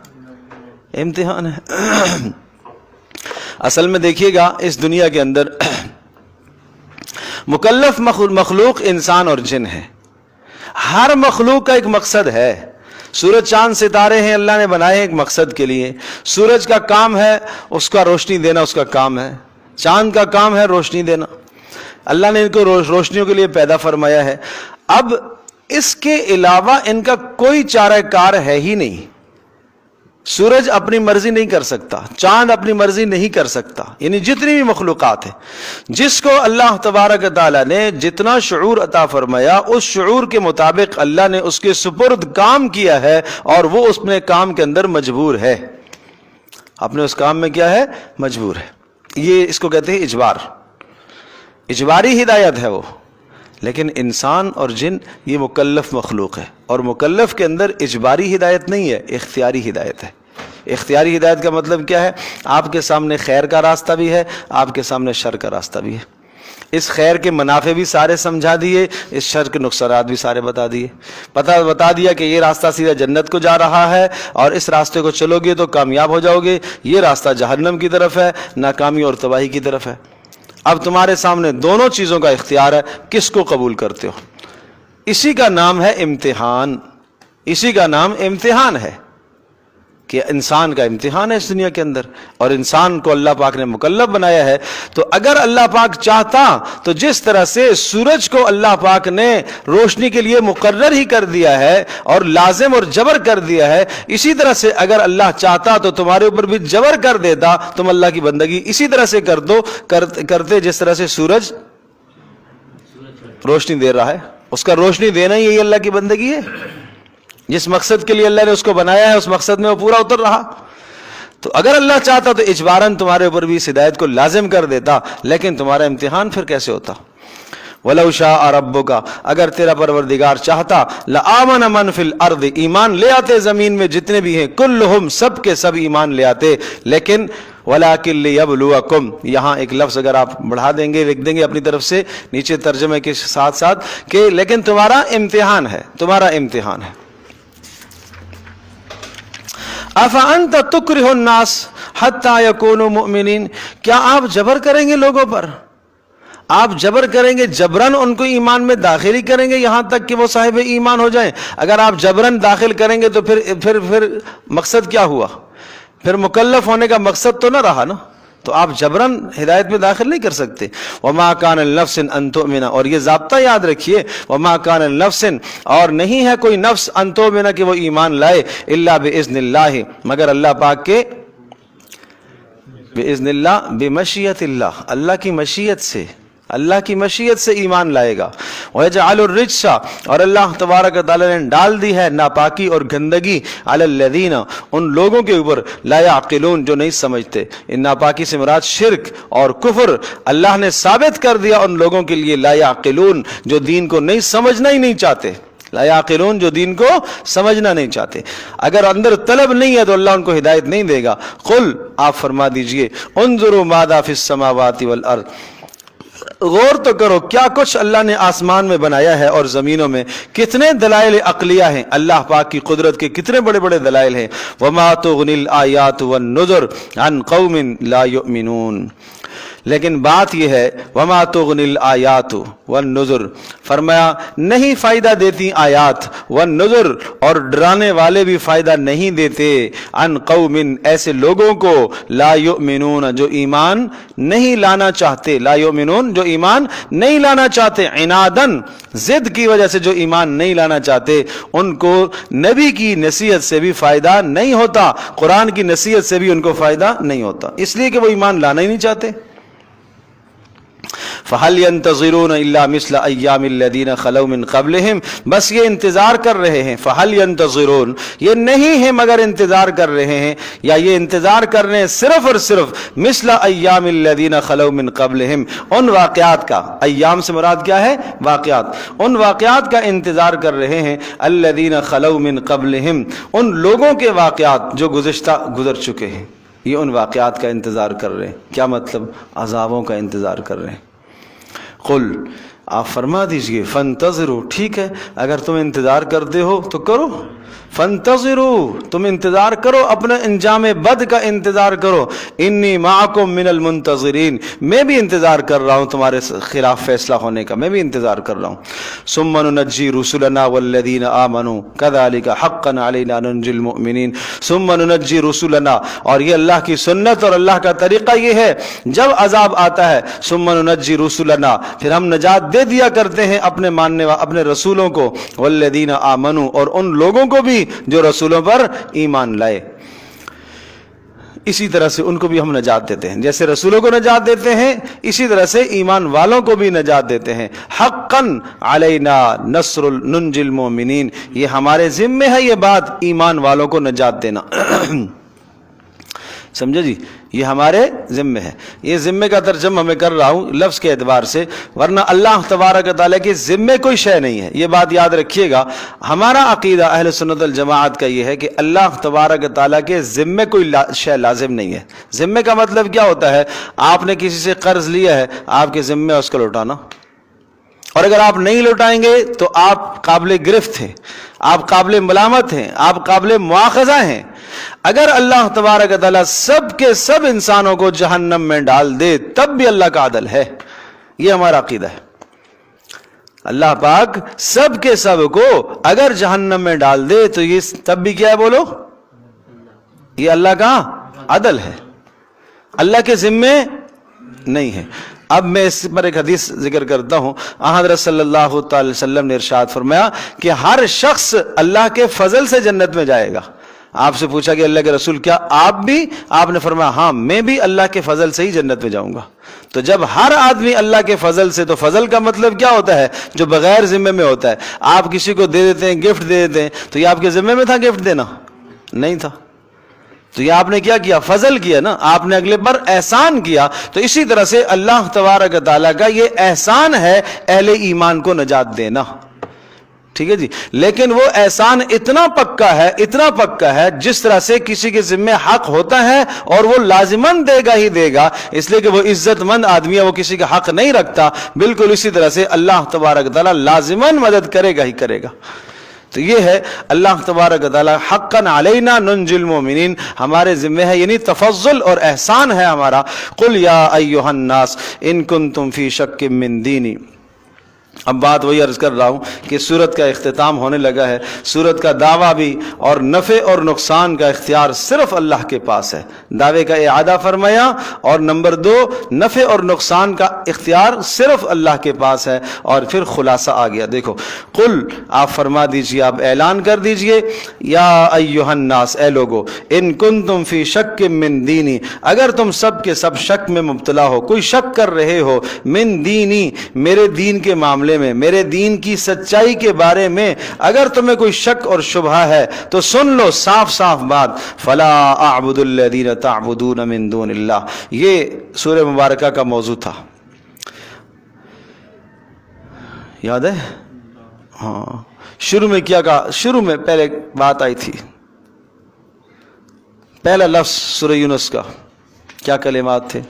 اصل میں دیکھیے گا اس دنیا کے اندر مکلف مخلوق انسان اور جن ہے. ہر مخلوق کا ایک مقصد ہے. سورج چاند ستارے ہیں اللہ نے بنائے ایک مقصد کے لیے. سورج کا کام ہے اس کا روشنی دینا، اس کا کام ہے. چاند کا کام ہے روشنی دینا. اللہ نے ان کو روشنیوں کے لیے پیدا فرمایا ہے. اب اس کے علاوہ ان کا کوئی چارہ کار ہے ہی نہیں. سورج اپنی مرضی نہیں کر سکتا، چاند اپنی مرضی نہیں کر سکتا، یعنی جتنی بھی مخلوقات ہیں، جس کو اللہ تبارک تعالیٰ نے جتنا شعور عطا فرمایا، اس شعور کے مطابق اللہ نے اس کے سپرد کام کیا ہے، اور وہ اس میں کام کے اندر مجبور ہے. اپنے اس کام میں کیا ہے؟ مجبور ہے. یہ اس کو کہتے ہیں اجبار، اجباری ہدایت ہے وہ. لیکن انسان اور جن یہ مکلف مخلوق ہے، اور مکلف کے اندر اجباری ہدایت نہیں ہے، اختیاری ہدایت ہے. اختیاری ہدایت کا مطلب کیا ہے؟ آپ کے سامنے خیر کا راستہ بھی ہے، آپ کے سامنے شر کا راستہ بھی ہے. اس خیر کے منافع بھی سارے سمجھا دیے، اس شر کے نقصانات بھی سارے بتا دیے. بتا دیا کہ یہ راستہ سیدھا جنت کو جا رہا ہے، اور اس راستے کو چلو گے تو کامیاب ہو جاؤ گے. یہ راستہ جہنم کی طرف ہے، ناکامی اور تباہی کی طرف ہے. اب تمہارے سامنے دونوں چیزوں کا اختیار ہے، کس کو قبول کرتے ہو. اسی کا نام ہے امتحان. اسی کا نام امتحان ہے کہ انسان کا امتحان ہے اس دنیا کے اندر، اور انسان کو اللہ پاک نے مکلف بنایا ہے. تو اگر اللہ پاک چاہتا تو جس طرح سے سورج کو اللہ پاک نے روشنی کے لیے مقرر ہی کر دیا ہے اور لازم اور جبر کر دیا ہے، اسی طرح سے اگر اللہ چاہتا تو تمہارے اوپر بھی جبر کر دیتا. تم اللہ کی بندگی اسی طرح سے کرتے جس طرح سے سورج روشنی دے رہا ہے. اس کا روشنی دینا ہی اللہ کی بندگی ہے. جس مقصد کے لیے اللہ نے اس کو بنایا ہے اس مقصد میں وہ پورا اتر رہا. تو اگر اللہ چاہتا تو اجباراً تمہارے اوپر بھی اس ہدایت کو لازم کر دیتا، لیکن تمہارا امتحان پھر کیسے ہوتا؟ وَلَوْ شَاءَ رَبُّكَ، اگر تیرا پروردگار چاہتا، لَآمَنَ مَنْ فِي الْأَرْضِ، ایمان لے آتے زمین میں جتنے بھی ہیں، كُلُّهُمْ، سب کے سب ایمان لے آتے، لیکن وَلَٰكِن لِيَبْلُوَكُمْ، یہاں ایک لفظ اگر آپ بڑھا دیں گے، لکھ دیں گے اپنی طرف سے نیچے ترجمے کے ساتھ ساتھ کہ لیکن تمہارا امتحان ہے، تمہارا امتحان ہے۔ أَفَأَنْتَ تُكْرِهُ النَّاسَ حَتَّى يَكُونُوا مُؤْمِنِينَ، کیا آپ جبر کریں گے لوگوں پر؟ آپ جبر کریں گے، جبراً ان کو ایمان میں داخل ہی کریں گے یہاں تک کہ وہ صاحب ایمان ہو جائیں؟ اگر آپ جبراً داخل کریں گے تو پھر مقصد کیا ہوا؟ پھر مکلف ہونے کا مقصد تو نہ رہا نا، تو آپ جبراً ہدایت میں داخل نہیں کر سکتے۔ وَمَا كَانَ لِنَفْسٍ أَن تُؤْمِنَ، اور یہ ضابطہ یاد رکھیے، وَمَا كَانَ لِنَفْسٍ، اور نہیں ہے کوئی نفس، أَن تُؤْمِنَ کہ وہ ایمان لائے، إِلَّا بِإِذْنِ اللَّهِ، مگر اللہ پاک کے بِإِذْنِ اللَّهِ، بِمَشِیَّةِ اللَّهِ، اللہ کی مشیت سے، اللہ کی مشیت سے ایمان لائے گا۔ وَيَجْعَلُ الرِّجْسَ، اور اللہ تبارک و تعالیٰ نے ڈال دی ہے ناپاکی اور گندگی، علی الذین، ان لوگوں کے اوپر، لا یعقلون، جو نہیں سمجھتے۔ ان ناپاکی سے مراد شرک اور کفر اللہ نے ثابت کر دیا ان لوگوں کے لیے، لا یعقلون، جو دین کو نہیں سمجھنا ہی نہیں چاہتے، لا یعقلون، جو دین کو سمجھنا نہیں چاہتے۔ اگر اندر طلب نہیں ہے تو اللہ ان کو ہدایت نہیں دے گا۔ قل، آپ فرما دیجئے، انظروا ماذا فی السماوات والارض، غور تو کرو کیا کچھ اللہ نے آسمان میں بنایا ہے اور زمینوں میں، کتنے دلائل عقلیہ ہیں، اللہ پاک کی قدرت کے کتنے بڑے بڑے دلائل ہیں۔ وما تغنی الآیات والنذر عن قوم لا یؤمنون، لیکن بات یہ ہے، وما تغنی الآیات والنذر، فرمایا نہیں فائدہ دیتی آیات، والنذر، اور ڈرانے والے بھی فائدہ نہیں دیتے، عن قوم، ایسے لوگوں کو، لا یؤمنون، جو ایمان نہیں لانا چاہتے، لا یؤمنون، جو ایمان نہیں لانا چاہتے، عنادن، ضد کی وجہ سے جو ایمان نہیں لانا چاہتے، ان کو نبی کی نصیحت سے بھی فائدہ نہیں ہوتا، قرآن کی نصیحت سے بھی ان کو فائدہ نہیں ہوتا، اس لیے کہ وہ ایمان لانا ہی نہیں چاہتے۔ فَهَلْ يَنْتَظِرُونَ إِلَّا مِثْلَ أَيَّامِ الَّذِينَ خَلَوْا مِنْ قَبْلِهِمْ، بس یہ انتظار کر رہے ہیں، فَهَلْ يَنْتَظِرُونَ، یہ نہیں ہے مگر انتظار کر رہے ہیں، یا یہ انتظار کر رہے ہیں صرف اور صرف مِثْلَ أَيَّامِ الَّذِينَ خَلَوْا مِنْ قَبْلِهِمْ، ان واقعات کا، ایام سے مراد کیا ہے؟ واقعات، ان واقعات کا انتظار کر رہے ہیں، الَّذِينَ خَلَوْا مِنْ قَبْلِهِمْ، ان لوگوں کے واقعات جو گزر چکے ہیں، یہ ان واقعات کا انتظار کر رہے ہیں۔ کیا مطلب؟ عذابوں کا انتظار کر رہے ہیں۔ قل، آپ فرما دیجئے، فانتظروا، ٹھیک ہے اگر تم انتظار کرتے ہو تو کرو، فانتظروا، تم انتظار کرو، اپنے انجام بد کا انتظار کرو، انی معکم من المنتظرین، میں بھی انتظار کر رہا ہوں تمہارے خلاف فیصلہ ہونے کا، میں بھی انتظار کر رہا ہوں۔ ثم ننجی رسلنا والذین آمنوا کذالک حقا علینا ننجی المؤمنین، ثم ننجی رسلنا، اور یہ اللہ کی سنت اور اللہ کا طریقہ یہ ہے، جب عذاب آتا ہے، ثم ننجی رسلنا، پھر ہم نجات دے دیا کرتے ہیں اپنے ماننے اپنے رسولوں کو، والذین آمنوا، اور ان لوگوں کو بھی جو رسولوں پر ایمان لائے، اسی طرح سے ان کو بھی ہم نجات دیتے ہیں، جیسے رسولوں کو نجات دیتے ہیں اسی طرح سے ایمان والوں کو بھی نجات دیتے ہیں۔ حقا علینا نصر ننجی المؤمنین، یہ ہمارے ذمے ہے یہ بات، ایمان والوں کو نجات دینا۔ سمجھے جی، یہ ہمارے ذمے ہے، یہ ذمے کا ترجمہ میں کر رہا ہوں لفظ کے اعتبار سے، ورنہ اللہ تبارک و تعالیٰ کے ذمے کوئی شے نہیں ہے، یہ بات یاد رکھیے گا۔ ہمارا عقیدہ اہل سنت الجماعت کا یہ ہے کہ اللہ تبارک و تعالیٰ کے ذمے کوئی شے لازم نہیں ہے۔ ذمے کا مطلب کیا ہوتا ہے؟ آپ نے کسی سے قرض لیا ہے، آپ کے ذمے اس کو لوٹانا، اور اگر آپ نہیں لوٹائیں گے تو آپ قابل گرفت ہیں، آپ قابل ملامت ہیں، آپ قابل مواخذہ ہیں۔ اگر اللہ تبارک و تعالیٰ سب کے سب انسانوں کو جہنم میں ڈال دے تب بھی اللہ کا عدل ہے، یہ ہمارا عقیدہ ہے۔ اللہ پاک سب کے سب کو اگر جہنم میں ڈال دے تو یہ تب بھی کیا ہے؟ بولو، یہ اللہ کا عدل ہے، اللہ کے ذمے نہیں ہے۔ اب میں اس پر ایک حدیث ذکر کرتا ہوں۔ حضرت صلی اللہ تعالی وسلم نے ارشاد فرمایا کہ ہر شخص اللہ کے فضل سے جنت میں جائے گا۔ آپ سے پوچھا کہ اللہ کے رسول کیا آپ بھی؟ آپ نے فرمایا ہاں میں بھی اللہ کے فضل سے ہی جنت میں جاؤں گا۔ تو جب ہر آدمی اللہ کے فضل سے، تو فضل کا مطلب کیا ہوتا ہے؟ جو بغیر ذمے میں ہوتا ہے۔ آپ کسی کو دے دیتے ہیں، گفٹ دے دیتے ہیں، تو یہ آپ کے ذمے میں تھا گفٹ دینا؟ نہیں تھا۔ تو یہ آپ نے کیا کیا؟ فضل کیا نا، آپ نے اگلے پر احسان کیا. تو اسی طرح سے اللہ تبارک و تعالیٰ کا یہ احسان ہے اہل ایمان کو نجات دینا. ٹھیک ہے جی. لیکن وہ احسان اتنا پکا ہے جس طرح سے کسی کے ذمہ حق ہوتا ہے اور وہ لازماً دے گا ہی دے گا، اس لیے کہ وہ عزت مند آدمی ہے، وہ کسی کا حق نہیں رکھتا. بالکل اسی طرح سے اللہ تبارک و تعالیٰ لازماً مدد کرے گا ہی کرے گا. تو یہ ہے اللہ تبارک و تعالیٰ حقاً علینا ننجی المؤمنین، ہمارے ذمہ ہے، یعنی تفضل اور احسان ہے ہمارا. قل یا ایھا الناس ان کنتم فی شک من دینی. اب بات وہی عرض کر رہا ہوں کہ سورت کا اختتام ہونے لگا ہے. سورت کا دعویٰ بھی اور نفع اور نقصان کا اختیار صرف اللہ کے پاس ہے. دعوے کا اعادہ فرمایا، اور نمبر 2 نفع اور نقصان کا اختیار صرف اللہ کے پاس ہے. اور پھر خلاصہ آ گیا. دیکھو، قل آپ فرما دیجئے، آپ اعلان کر دیجئے، یا ایھا الناس، اے لوگو، ان کنتم فی شک من دینی، اگر تم سب کے سب شک میں مبتلا ہو، کوئی شک کر رہے ہو، من دینی، میرے دین کے معاملے میں، میرے دین کی سچائی کے بارے میں اگر تمہیں کوئی شک اور شبہ ہے تو سن لو صاف صاف بات. فلا اعبد الذین تعبدون من دون اللہ، یہ سورہ مبارکہ کا موضوع تھا. یاد ہے؟ ہاں، شروع میں کیا کہا؟ شروع میں پہلے بات آئی تھی، پہلا لفظ سورہ یونس کا کیا کلمات تھے؟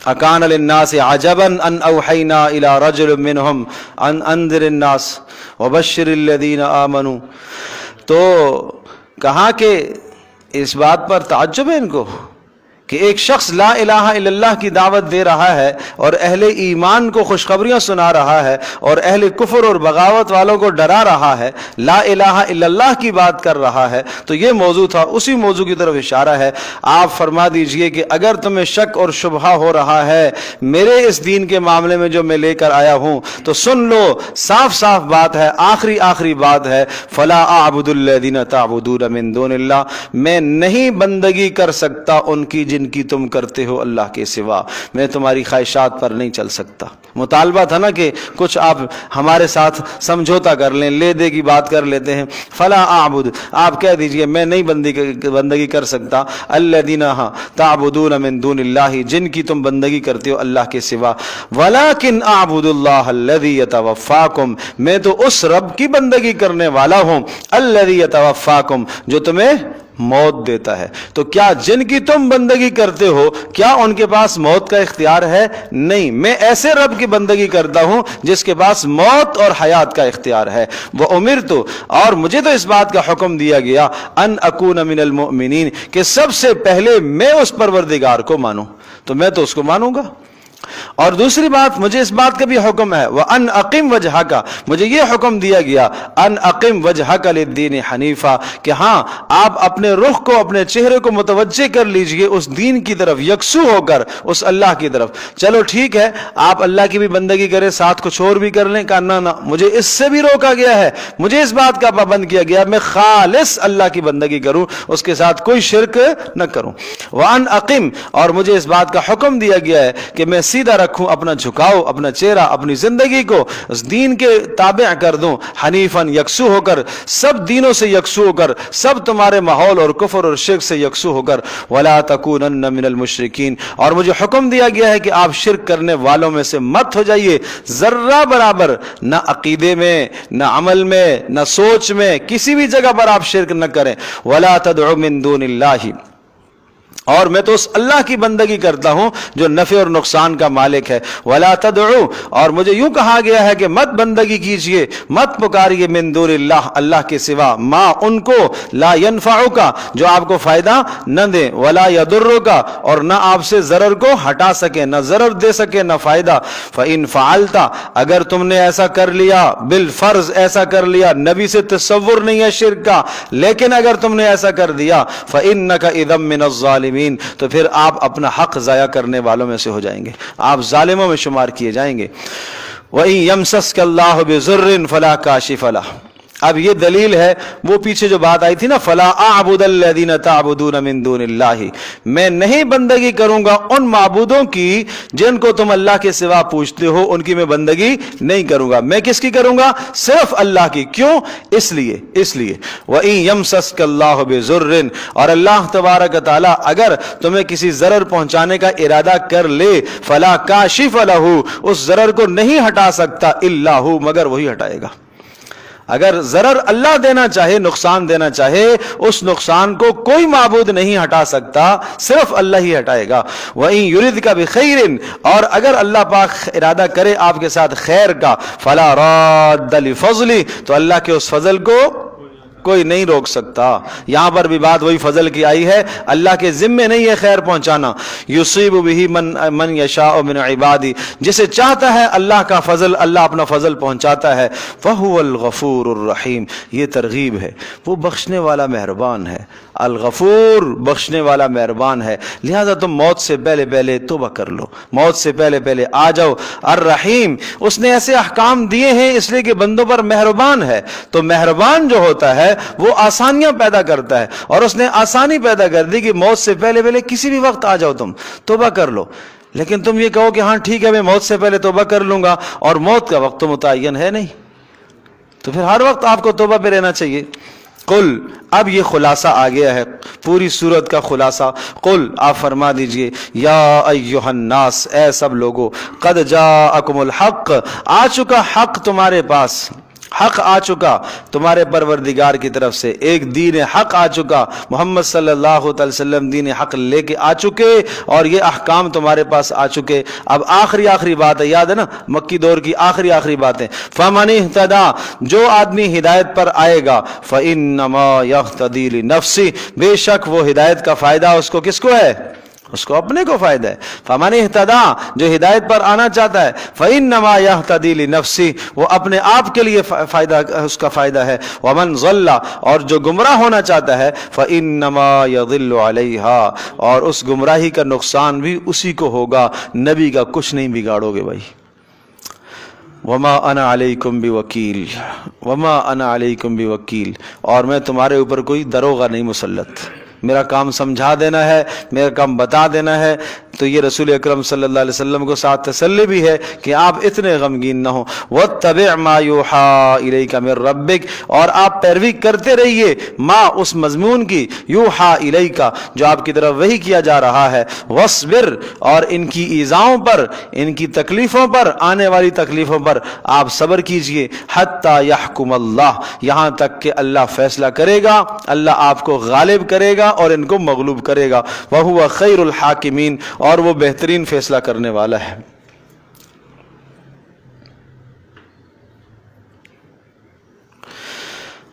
اکان للناس عجبا ان اوحینا الی رجل منہم ان انذر الناس وبشر الذین آمنوا. تو کہا کہ اس بات پر تعجب ہے ان کو کہ ایک شخص لا الہ الا اللہ کی دعوت دے رہا ہے اور اہل ایمان کو خوشخبریاں سنا رہا ہے اور اہل کفر اور بغاوت والوں کو ڈرا رہا ہے، لا الہ الا اللہ کی بات کر رہا ہے. تو یہ موضوع تھا، اسی موضوع کی طرف اشارہ ہے. آپ فرما دیجئے کہ اگر تمہیں شک اور شبہ ہو رہا ہے میرے اس دین کے معاملے میں جو میں لے کر آیا ہوں تو سن لو، صاف صاف بات ہے، آخری بات ہے. فلا اعبد الذین تعبدون من دون اللہ، میں نہیں بندگی کر سکتا ان کی جن کی تم کرتے ہو اللہ کے سوا. میں تمہاری خواہشات پر نہیں چل سکتا. مطالبہ تھا نا کہ کچھ آپ ہمارے ساتھ سمجھوتا کر لیں، لے دے کی بات کر لیتے ہیں. فلا اعبد، آپ کہہ دیجئے میں نہیں بندگی کر سکتا الذین تعبدون من دون اللہ، جن کی تم بندگی کرتے ہو اللہ کے سوا. ولکن اعبد اللہ الذی یتوفاکم، میں تو اس رب کی بندگی کرنے والا ہوں الذی یتوفاکم، جو تمہیں موت دیتا ہے. تو کیا جن کی تم بندگی کرتے ہو کیا ان کے پاس موت کا اختیار ہے؟ نہیں، میں ایسے رب کی بندگی کرتا ہوں جس کے پاس موت اور حیات کا اختیار ہے. وَأُمِرْتُ، اور مجھے تو اس بات کا حکم دیا گیا، ان اکون من المؤمنین، کہ سب سے پہلے میں اس پروردگار کو مانوں. تو میں تو اس کو مانوں گا. اور دوسری بات، مجھے اس بات کا بھی حکم ہے، وَأَنْ أَقِمْ وَجْهَكَ، مجھے یہ حکم دیا گیا، أَنْ أَقِمْ وَجْهَكَ لِلدِّينِ حَنِيفًا، کہ ہاں آپ اپنے رخ کو، اپنے چہرے کو متوجہ کر لیجئے اس دین کی طرف، یکسو ہو کر اس اللہ کی طرف. چلو ٹھیک ہے، آپ اللہ کی بھی بندگی کریں، ساتھ کچھ اور بھی کر لیں. کہا نہ، مجھے اس سے بھی روکا گیا ہے، مجھے اس بات کا پابند کیا گیا میں خالص اللہ کی بندگی کروں، اس کے ساتھ کوئی شرک نہ کروں. وَأَنْ أَقِمْ، اور مجھے اس بات کا حکم دیا گیا ہے کہ میں سیدھا رکھوں اپنا جھکاؤ، اپنا چہرہ، اپنی زندگی کو اس دین کے تابع کر دوں، حنیفاً، یکسو ہو کر، سب دینوں سے یکسو ہو کر، سب تمہارے ماحول اور کفر اور شرک سے یکسو ہو کر. ولا تکونن من المشرکین، اور مجھے حکم دیا گیا ہے کہ آپ شرک کرنے والوں میں سے مت ہو جائیے، ذرہ برابر، نہ عقیدے میں، نہ عمل میں، نہ سوچ میں، کسی بھی جگہ پر آپ شرک نہ کریں. ولا تدعو من دون اللہ، اور میں تو اس اللہ کی بندگی کرتا ہوں جو نفع اور نقصان کا مالک ہے. ولا تدعو، اور مجھے یوں کہا گیا ہے کہ مت بندگی کیجئے، مت پکاریے من دون اللہ، اللہ کے سوا، ما ان کو، لا ينفعک، جو آپ کو فائدہ نہ دیں، ولا يضرک، اور نہ آپ سے ضرر کو ہٹا سکے، نہ ضرر دے سکے نہ فائدہ. فإن فعلت، اگر تم نے ایسا کر لیا، بالفرض ایسا کر لیا، نبی سے تصور نہیں ہے شرک کا، لیکن اگر تم نے ایسا کر دیا، فإنک اذا من الظالمین، تو پھر آپ اپنا حق ضائع کرنے والوں میں سے ہو جائیں گے، آپ ظالموں میں شمار کیے جائیں گے. وَإِن يَمْسَسْكَ اللَّهُ بِضُرٍّ فَلَا كَاشِفَ لَهُ، اب یہ دلیل ہے وہ پیچھے جو بات آئی تھی نا، فلا اعبد الذین تعبدون من دون اللہ، میں نہیں بندگی کروں گا ان معبودوں کی جن کو تم اللہ کے سوا پوچھتے ہو، ان کی میں بندگی نہیں کروں گا، میں کس کی کروں گا؟ صرف اللہ کی۔ کیوں؟ اس لیے وَإِن يَمْسَسْكَ اللَّهُ بِضُرٍّ، اور اللہ تبارک تعالی اگر تمہیں کسی ضرر پہنچانے کا ارادہ کر لے، فلا کاشف لہ، اس ضرر کو نہیں ہٹا سکتا الا ہو، مگر وہی ہٹائے گا۔ اگر ضرر اللہ دینا چاہے، نقصان دینا چاہے، اس نقصان کو کوئی معبود نہیں ہٹا سکتا، صرف اللہ ہی ہٹائے گا۔ وَإِن يُرِدْكَ بِخَيْرٍ، اور اگر اللہ پاک ارادہ کرے آپ کے ساتھ خیر کا، فَلَا رَادَّ لِفَضْلِهِ، تو اللہ کے اس فضل کو کوئی نہیں روک سکتا۔ یہاں پر بھی بات وہی فضل کی آئی ہے، اللہ کے ذمے نہیں ہے خیر پہنچانا۔ یصیب بہ من یشاء من عبادی، جسے چاہتا ہے اللہ کا فضل، اللہ اپنا فضل پہنچاتا ہے۔ فہو الغفور الرحیم، یہ ترغیب ہے، وہ بخشنے والا مہربان ہے۔ الغفور، بخشنے والا مہربان ہے، لہذا تم موت سے پہلے پہلے توبہ کر لو، موت سے پہلے پہلے آ جاؤ۔ الرحیم، اس نے ایسے احکام دیے ہیں اس لیے کہ بندوں پر مہربان ہے، تو مہربان جو ہوتا ہے وہ آسانیاں پیدا کرتا ہے، اور اس نے آسانی پیدا کر دی کہ موت سے پہلے پہلے کسی بھی وقت آ جاؤ، تم توبہ کر لو۔ لیکن تم یہ کہو کہ ہاں ٹھیک ہے میں موت سے پہلے توبہ کر لوں گا، اور موت کا وقت تو متعین ہے نہیں، تو پھر ہر وقت آپ کو توبہ پہ رہنا چاہیے۔ قل، اب یہ خلاصہ آ گیا ہے پوری سورت کا خلاصہ۔ قل، آپ فرما دیجئے، یا ایہا الناس، اے سب لوگو، قد جاءکم الحق، آ چکا حق تمہارے پاس، حق آ چکا تمہارے پروردگار کی طرف سے، ایک دین حق آ چکا، محمد صلی اللہ علیہ وسلم دین حق لے کے آ چکے، اور یہ احکام تمہارے پاس آ چکے۔ اب آخری بات ہے، یاد ہے نا مکی دور کی آخری باتیں، فمن اہتدی، جو آدمی ہدایت پر آئے گا، فانما یہتدی لنفسہ، بے شک وہ ہدایت کا فائدہ اس کو کس کو ہے؟ اس کو اپنے کو فائدہ ہے۔ فمن اہتدی، جو ہدایت پر آنا چاہتا ہے، فانما یہتدی لنفسہ، وہ اپنے آپ کے لیے فائدہ، اس کا فائدہ ہے۔ ومن ضل، اور جو گمراہ ہونا چاہتا ہے، فانما یضل علیہا، اور اس گمراہی کا نقصان بھی اسی کو ہوگا، نبی کا کچھ نہیں بگاڑو گے بھائی۔ وما انا علیکم بوکیل، وما انا علیکم بوکیل، اور میں تمہارے اوپر کوئی دروغہ نہیں مسلط، میرا کام سمجھا دینا ہے، میرا کام بتا دینا ہے۔ تو یہ رسول اکرم صلی اللہ علیہ وسلم کو ساتھ تسلی بھی ہے کہ آپ اتنے غمگین نہ ہوں۔ واتبع ما یوحی الیک من ربک، اور آپ پیروی کرتے رہیے ما، اس مضمون کی، یوحی الیک، جو آپ کی طرف وحی کیا جا رہا ہے۔ واصبر، اور ان کی ایذاؤں پر، ان کی تکلیفوں پر، آنے والی تکلیفوں پر آپ صبر کیجئے، حتی یحکم اللہ، یہاں تک کہ اللہ فیصلہ کرے گا، اللہ آپ کو غالب کرے گا اور ان کو مغلوب کرے گا۔ وَهُوَ خَيْرُ الْحَاكِمِينَ، اور وہ بہترین فیصلہ کرنے والا ہے۔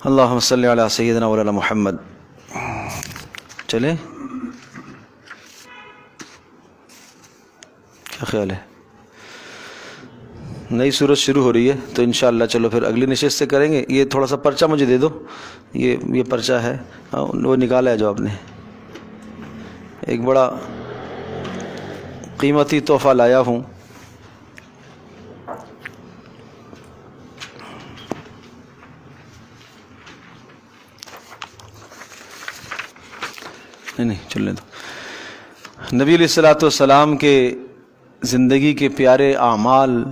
اللہم صلی علی سیدنا مولانا محمد۔ چلیں، کیا خیال ہے؟ نئی سورت شروع ہو رہی ہے تو انشاءاللہ چلو پھر اگلی نشست سے کریں گے۔ یہ تھوڑا سا پرچہ مجھے دے دو، یہ پرچہ ہے، وہ نکالا ہے جو آپ نے، ایک بڑا قیمتی تحفہ لایا ہوں۔ نہیں چلنے دو۔ نبی علیہ الصلوۃ والسلام کے زندگی کے پیارے اعمال،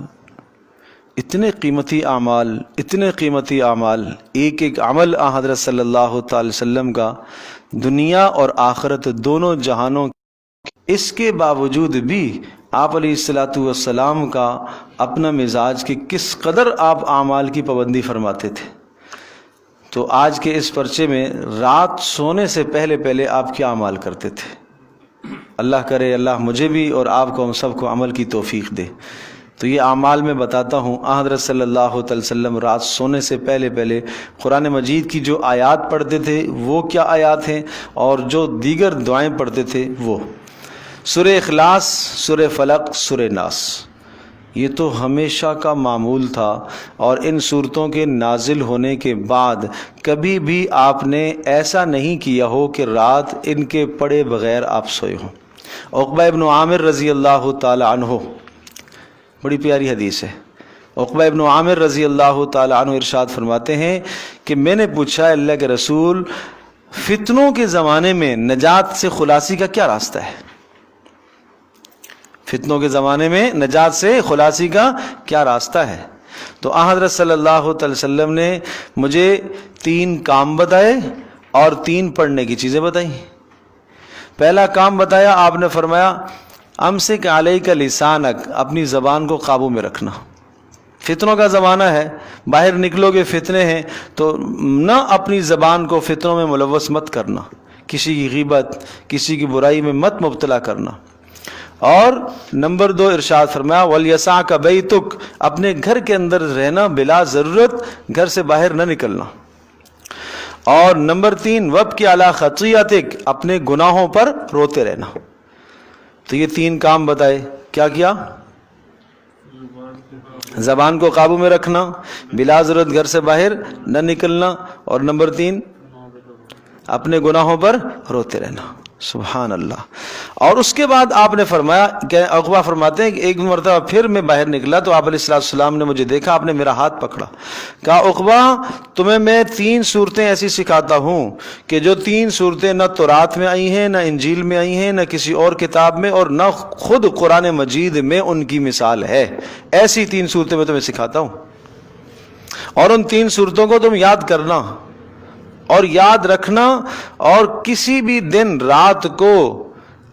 اتنے قیمتی اعمال، اتنے قیمتی اعمال، ایک ایک عمل حضرت صلی اللہ تعالی وسلم کا دنیا اور آخرت دونوں جہانوں، اس کے باوجود بھی آپ علیہ الصلوۃ والسلام کا اپنا مزاج کہ کس قدر آپ اعمال کی پابندی فرماتے تھے۔ تو آج کے اس پرچے میں رات سونے سے پہلے پہلے آپ کیا اعمال کرتے تھے؟ اللہ کرے اللہ مجھے بھی اور آپ کو، ہم سب کو عمل کی توفیق دے۔ تو یہ اعمال میں بتاتا ہوں، حضرت صلی اللہ علیہ وسلم رات سونے سے پہلے پہلے قرآن مجید کی جو آیات پڑھتے تھے وہ کیا آیات ہیں، اور جو دیگر دعائیں پڑھتے تھے وہ سورہ اخلاص، سورہ فلق، سورہ ناس، یہ تو ہمیشہ کا معمول تھا، اور ان صورتوں کے نازل ہونے کے بعد کبھی بھی آپ نے ایسا نہیں کیا ہو کہ رات ان کے پڑھے بغیر آپ سوئے ہوں۔ عقبہ ابن عامر رضی اللہ تعالی عنہ، بڑی پیاری حدیث ہے، عقبہ ابن عامر رضی اللہ تعالیٰ عنہ ارشاد فرماتے ہیں کہ میں نے پوچھا اللہ کے رسول فتنوں کے زمانے میں نجات سے خلاصی کا کیا راستہ ہے؟ فتنوں کے زمانے میں نجات سے خلاصی کا کیا راستہ ہے؟ تو حضرت صلی اللہ علیہ وسلم نے مجھے 3 کام بتائے اور 3 پڑھنے کی چیزیں بتائیں۔ پہلا کام بتایا، آپ نے فرمایا امسک علیک لسانک، اپنی زبان کو قابو میں رکھنا۔ فتنوں کا زمانہ ہے، باہر نکلو گے فتنے ہیں، تو نہ اپنی زبان کو فتنوں میں ملوث مت کرنا، کسی کی غیبت، کسی کی برائی میں مت مبتلا کرنا۔ اور نمبر 2 ارشاد فرمایا وَلْيَسَعْكَ بَيْتُكَ، اپنے گھر کے اندر رہنا، بلا ضرورت گھر سے باہر نہ نکلنا۔ اور نمبر 3 وَابْكِ عَلَىٰ خَطِيئَتِكَ، اپنے گناہوں پر روتے رہنا۔ تو یہ 3 کام بتائے، کیا کیا؟ زبان کو قابو میں رکھنا، بلا ضرورت گھر سے باہر نہ نکلنا، اور نمبر 3 اپنے گناہوں پر روتے رہنا۔ سبحان اللہ۔ اور اس کے بعد آپ نے فرمایا کہ عقبہ فرماتے ہیں کہ ایک مرتبہ پھر میں باہر نکلا تو آپ علیہ السلام نے مجھے دیکھا، آپ نے میرا ہاتھ پکڑا، کہا عقبہ تمہیں میں 3 صورتیں ایسی سکھاتا ہوں کہ جو 3 صورتیں نہ تورات میں آئی ہیں، نہ انجیل میں آئی ہیں، نہ کسی اور کتاب میں، اور نہ خود قرآن مجید میں ان کی مثال ہے۔ ایسی 3 صورتیں میں تمہیں سکھاتا ہوں، اور ان 3 صورتوں کو تم یاد کرنا اور یاد رکھنا، اور کسی بھی دن رات کو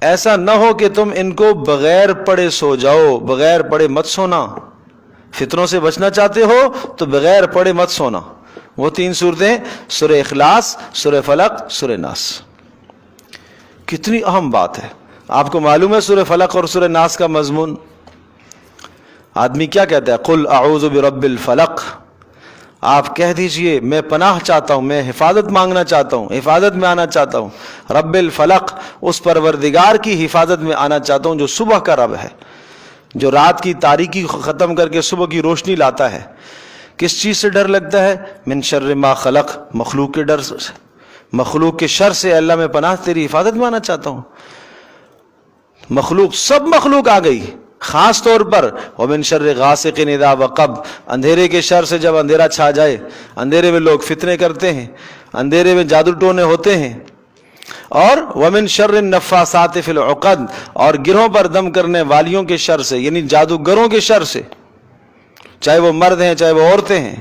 ایسا نہ ہو کہ تم ان کو بغیر پڑھے سو جاؤ۔ بغیر پڑھے مت سونا، فتنوں سے بچنا چاہتے ہو تو بغیر پڑھے مت سونا۔ وہ 3 صورتیں سورہ اخلاص، سورہ فلق، سورہ ناس۔ کتنی اہم بات ہے، آپ کو معلوم ہے سورہ فلق اور سورہ ناس کا مضمون؟ آدمی کیا کہتا ہے؟ قل اعوذ برب الفلق، آپ کہہ دیجئے میں پناہ چاہتا ہوں، میں حفاظت مانگنا چاہتا ہوں، حفاظت میں آنا چاہتا ہوں، رب الفلق، اس پروردگار کی حفاظت میں آنا چاہتا ہوں جو صبح کا رب ہے، جو رات کی تاریکی کو ختم کر کے صبح کی روشنی لاتا ہے۔ کس چیز سے ڈر لگتا ہے؟ من شر ما خلق، مخلوق کے ڈر سے، مخلوق کے شر سے۔ اللہ میں پناہ تیری حفاظت میں آنا چاہتا ہوں۔ مخلوق، سب مخلوق آ گئی، خاص طور پر ومن شر غاسق اذا وقب، اندھیرے کے شر سے جب اندھیرا چھا جائے، اندھیرے میں لوگ فتنے کرتے ہیں، اندھیرے میں جادو ٹونے ہوتے ہیں۔ اور ومن شر النفاثات فی العقد، اور گرہوں پر دم کرنے والیوں کے شر سے، یعنی جادوگروں کے شر سے، چاہے وہ مرد ہیں چاہے وہ عورتیں ہیں۔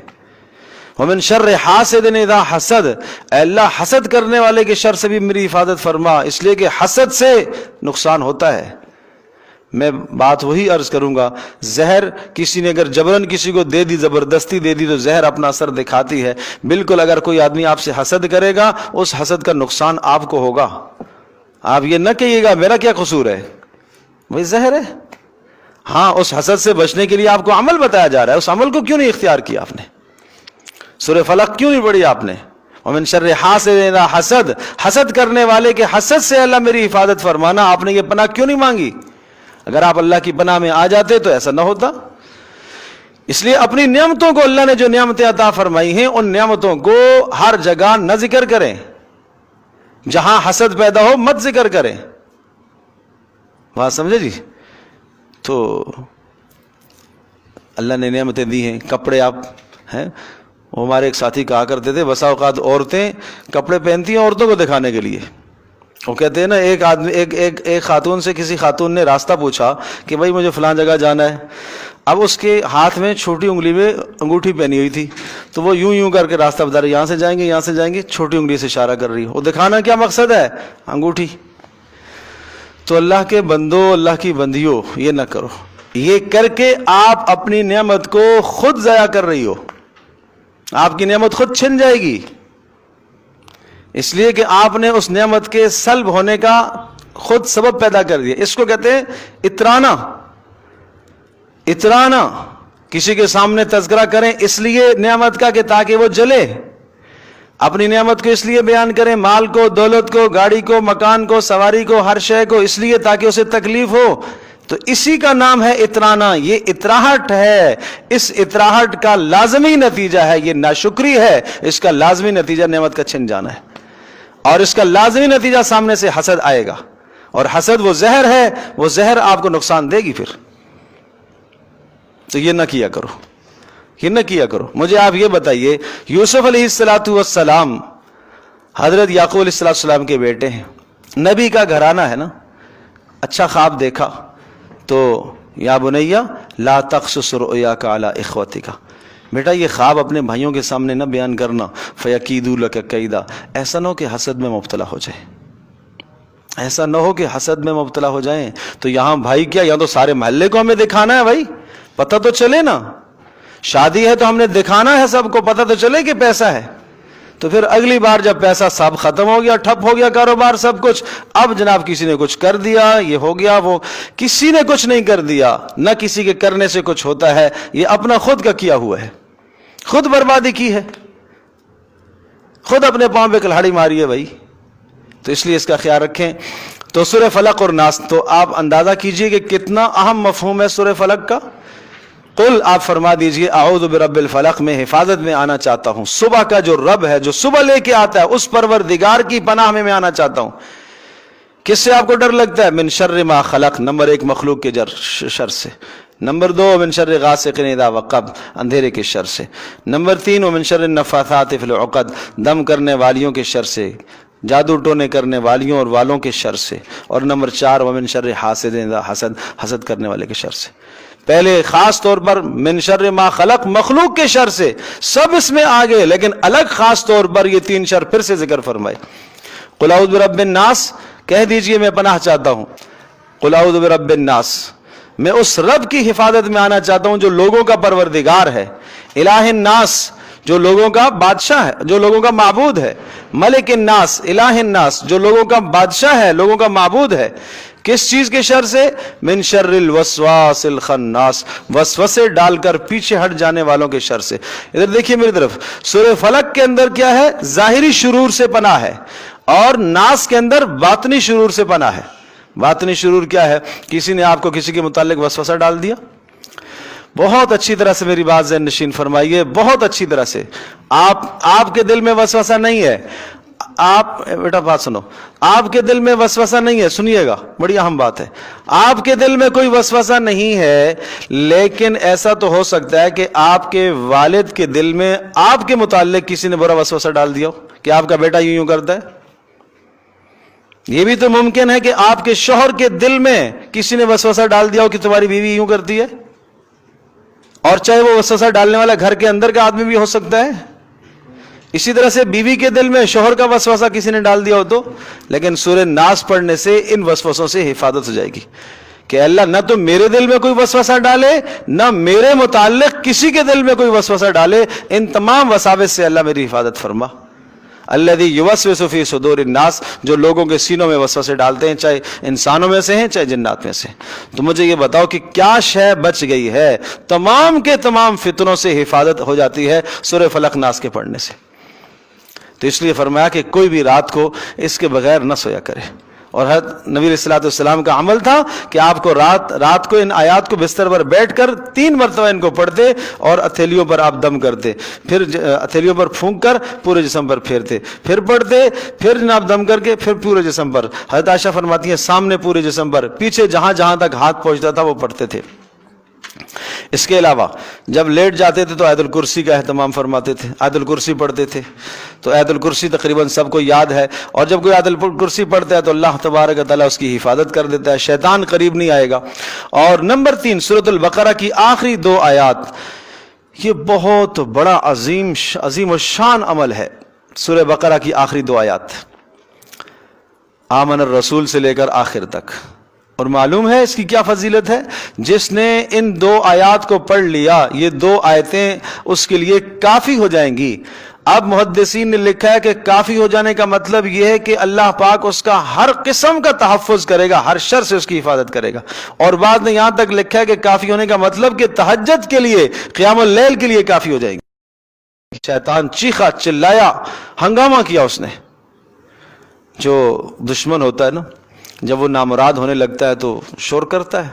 ومن شر حاسد اذا حسد، اے اللہ حسد کرنے والے کے شر سے بھی میری حفاظت فرما، اس لیے کہ حسد سے نقصان ہوتا ہے۔ میں بات وہی عرض کروں گا، زہر کسی نے اگر جبرن کسی کو دے دی، زبردستی دے دی، تو زہر اپنا اثر دکھاتی ہے۔ بالکل اگر کوئی آدمی آپ سے حسد کرے گا، اس حسد کا نقصان آپ کو ہوگا۔ آپ یہ نہ کہیے گا میرا کیا قصور ہے، وہی زہر ہے۔ ہاں، اس حسد سے بچنے کے لیے آپ کو عمل بتایا جا رہا ہے، اس عمل کو کیوں نہیں اختیار کیا آپ نے؟ سورہ فلق کیوں نہیں پڑھی آپ نے؟ ومن شر حاسد اذا حسد، حسد کرنے والے کے حسد سے اللہ میری حفاظت فرمانا، آپ نے یہ پناہ کیوں نہیں مانگی؟ اگر آپ اللہ کی پناہ میں آ جاتے تو ایسا نہ ہوتا۔ اس لیے اپنی نعمتوں کو، اللہ نے جو نعمتیں عطا فرمائی ہیں ان نعمتوں کو ہر جگہ نہ ذکر کریں، جہاں حسد پیدا ہو مت ذکر کریں۔ بات سمجھے جی؟ تو اللہ نے نعمتیں دی ہیں، کپڑے آپ ہیں، وہ ہمارے ایک ساتھی کہا کرتے تھے بسا اوقات عورتیں کپڑے پہنتی ہیں عورتوں کو دکھانے کے لیے۔ وہ کہتے ہیں نا، ایک آدمی ایک خاتون سے کسی خاتون نے راستہ پوچھا کہ بھائی مجھے فلاں جگہ جانا ہے۔ اب اس کے ہاتھ میں چھوٹی انگلی میں انگوٹھی پہنی ہوئی تھی، تو وہ یوں کر کے راستہ بتا رہی، یہاں سے جائیں گے یہاں سے جائیں گے، چھوٹی انگلی سے اشارہ کر رہی ہے۔ وہ دکھانا کیا مقصد ہے؟ انگوٹھی۔ تو اللہ کے بندو، اللہ کی بندیوں، یہ نہ کرو۔ یہ کر کے آپ اپنی نعمت کو خود ضائع کر رہی ہو، آپ کی نعمت خود چھن جائے گی، اس لیے کہ آپ نے اس نعمت کے سلب ہونے کا خود سبب پیدا کر دیا۔ اس کو کہتے ہیں اترانا۔ اترانا، کسی کے سامنے تذکرہ کریں اس لیے نعمت کا کہ تاکہ وہ جلے، اپنی نعمت کو اس لیے بیان کریں، مال کو، دولت کو، گاڑی کو، مکان کو، سواری کو، ہر شے کو، اس لیے تاکہ اسے تکلیف ہو، تو اسی کا نام ہے اترانا۔ یہ اتراہٹ ہے، اس اتراہٹ کا لازمی نتیجہ ہے، یہ ناشکری ہے، اس کا لازمی نتیجہ نعمت کا چھن جانا ہے، اور اس کا لازمی نتیجہ سامنے سے حسد آئے گا، اور حسد وہ زہر ہے، وہ زہر آپ کو نقصان دے گی پھر۔ تو یہ نہ کیا کرو۔ یہ نہ کیا کرو. مجھے آپ یہ بتائیے، یوسف علیہ السلام حضرت یعقوب علیہ السلام کے بیٹے ہیں، نبی کا گھرانہ ہے نا. اچھا خواب دیکھا تو یا بنیا لا تقصص رؤیاک علی اخوتک، بیٹا یہ خواب اپنے بھائیوں کے سامنے نہ بیان کرنا، فیکیدوا لک کیدا، ایسا نہ ہو کہ حسد میں مبتلا ہو جائے، ایسا نہ ہو کہ حسد میں مبتلا ہو جائیں. تو یہاں بھائی کیا، یہاں تو سارے محلے کو ہمیں دکھانا ہے بھائی، پتہ تو چلے نا. شادی ہے تو ہم نے دکھانا ہے، سب کو پتہ تو چلے کہ پیسہ ہے. تو پھر اگلی بار جب پیسہ سب ختم ہو گیا، ٹھپ ہو گیا کاروبار سب کچھ، اب جناب کسی نے کچھ کر دیا، یہ ہو گیا، وہ کسی نے کچھ نہیں کر دیا، نہ کسی کے کرنے سے کچھ ہوتا ہے، یہ اپنا خود کا کیا ہوا ہے، خود بربادی کی ہے، خود اپنے پاؤں پہ کلہاڑی ماری ہے بھائی. تو اس لیے اس کا خیال رکھیں. تو سورہ فلق اور ناس، تو آپ اندازہ کیجئے کہ کتنا اہم مفہوم ہے سورہ فلق کا. قل، آپ فرما دیجئے اعوذ برب الفلق، میں حفاظت میں آنا چاہتا ہوں صبح کا جو رب ہے، جو صبح لے کے آتا ہے، اس پروردگار کی پناہ میں آنا چاہتا ہوں. کس سے آپ کو ڈر لگتا ہے؟ من شر ما خلق، نمبر 1 مخلوق کے شر سے. نمبر 2 من شر غاسق اذا وقب، اندھیرے کے شر سے. نمبر 3 ومن شر النفاثات فی العقد، دم کرنے والیوں کے شر سے، جادو ٹونے کرنے والیوں اور والوں کے شر سے. اور نمبر 4 ومن شر حاسد اذا حسد، حسد کرنے والے کے شر سے. پہلے خاص طور پر من شر ما خلق، مخلوق کے شر سے، سب اس میں آگے، لیکن الگ خاص طور پر یہ 3 شر پھر سے ذکر فرمائے. قل اعوذ برب الناس، کہہ دیجئے میں پناہ چاہتا ہوں، قل اعوذ برب الناس، میں اس رب کی حفاظت میں آنا چاہتا ہوں جو لوگوں کا پروردگار ہے. الہ الناس، جو لوگوں کا بادشاہ ہے، جو لوگوں کا معبود ہے. ملک الناس، الہ الناس، جو لوگوں کا بادشاہ ہے، لوگوں کا معبود ہے. کس چیز کے شر سے؟ من شر الوسواس الخناس، وسوسے ڈال کر پیچھے ہٹ جانے والوں کے شر سے. ادھر دیکھیے میری طرف، سورہ فلق کے اندر کیا ہے؟ ظاہری شرور سے پناہ ہے، اور ناس کے اندر باطنی شرور سے پناہ ہے. باطنی شرور کیا ہے؟ کسی نے آپ کو کسی کے متعلق وسوسہ ڈال دیا. بہت اچھی طرح سے میری بات ذہن نشین فرمائیے، بہت اچھی طرح سے. آپ کے دل میں وسوسہ نہیں ہے، آپ بیٹا بات سنو، آپ کے دل میں وسوسہ نہیں ہے، سنیے گا، بڑی اہم بات ہے. آپ کے دل میں کوئی وسوسہ نہیں ہے، لیکن ایسا تو ہو سکتا ہے کہ آپ کے والد کے دل میں آپ کے متعلق کسی نے برا وسوسہ ڈال دیا ہو کہ آپ کا بیٹا یوں کرتا ہے. یہ بھی تو ممکن ہے کہ آپ کے شوہر کے دل میں کسی نے وسوسہ ڈال دیا ہو کہ تمہاری بیوی یوں کرتی ہے، اور چاہے وہ وسوسہ ڈالنے والا گھر کے اندر کا آدمی بھی ہو سکتا ہے. اسی طرح سے بیوی کے دل میں شوہر کا وسوسہ کسی نے ڈال دیا ہو تو. لیکن سورہ ناس پڑھنے سے ان وسوسوں سے حفاظت ہو جائے گی کہ اللہ نہ تو میرے دل میں کوئی وسوسہ ڈالے، نہ میرے متعلق کسی کے دل میں کوئی وسوسہ ڈالے. ان تمام وساوس سے اللہ میری حفاظت فرما. الذی یوسوس فی صدور الناس، جو لوگوں کے سینوں میں وسوسے ڈالتے ہیں، چاہے انسانوں میں سے ہیں چاہے جنات میں سے. تو مجھے یہ بتاؤ کہ کیا شے بچ گئی ہے؟ تمام کے تمام فتنوں سے حفاظت ہو جاتی ہے سورہ فلق ناس کے پڑھنے سے. تو اس لیے فرمایا کہ کوئی بھی رات کو اس کے بغیر نہ سویا کرے. اور حضرت نبی علیہ الصلوۃ والسلام کا عمل تھا کہ آپ کو رات کو ان آیات کو بستر پر بیٹھ کر 3 مرتبہ ان کو پڑھتے اور ہتھیلیوں پر آپ دم کرتے، پھر ہتھیلیوں پر پھونک کر پورے جسم پر پھیرتے، پھر پڑھتے، پھر جناب دم کر کے پھر پورے جسم پر. حضرت عائشہ فرماتی ہیں سامنے پورے جسم پر، پیچھے جہاں جہاں تک ہاتھ پہنچتا تھا وہ پڑھتے تھے. اس کے علاوہ جب لیٹ جاتے تھے تو آیت الکرسی کا اہتمام فرماتے تھے، آیت الکرسی پڑھتے تھے. تو آیت الکرسی تقریباً سب کو یاد ہے، اور جب کوئی آیت الکرسی پڑھتا ہے تو اللہ تبارک و تعالیٰ اس کی حفاظت کر دیتا ہے، شیطان قریب نہیں آئے گا. اور نمبر 3 سورۃ البقرہ کی آخری 2 آیات، یہ بہت بڑا عظیم الشان عمل ہے. سورہ بقرہ کی آخری 2 آیات، آمن الرسول سے لے کر آخر تک. اور معلوم ہے اس کی کیا فضیلت ہے؟ جس نے ان 2 آیات کو پڑھ لیا، یہ 2 آیتیں اس کے لیے کافی ہو جائیں گی. اب محدثین نے لکھا ہے کہ کافی ہو جانے کا مطلب یہ ہے کہ اللہ پاک اس کا ہر قسم کا تحفظ کرے گا، ہر شر سے اس کی حفاظت کرے گا. اور بعد نے یہاں تک لکھا ہے کہ کافی ہونے کا مطلب کہ تہجد کے لیے، قیام اللیل کے لیے کافی ہو جائے گی. شیطان چیخا، چلایا، ہنگامہ کیا اس نے. جو دشمن ہوتا ہے نا، جب وہ نامراد ہونے لگتا ہے تو شور کرتا ہے،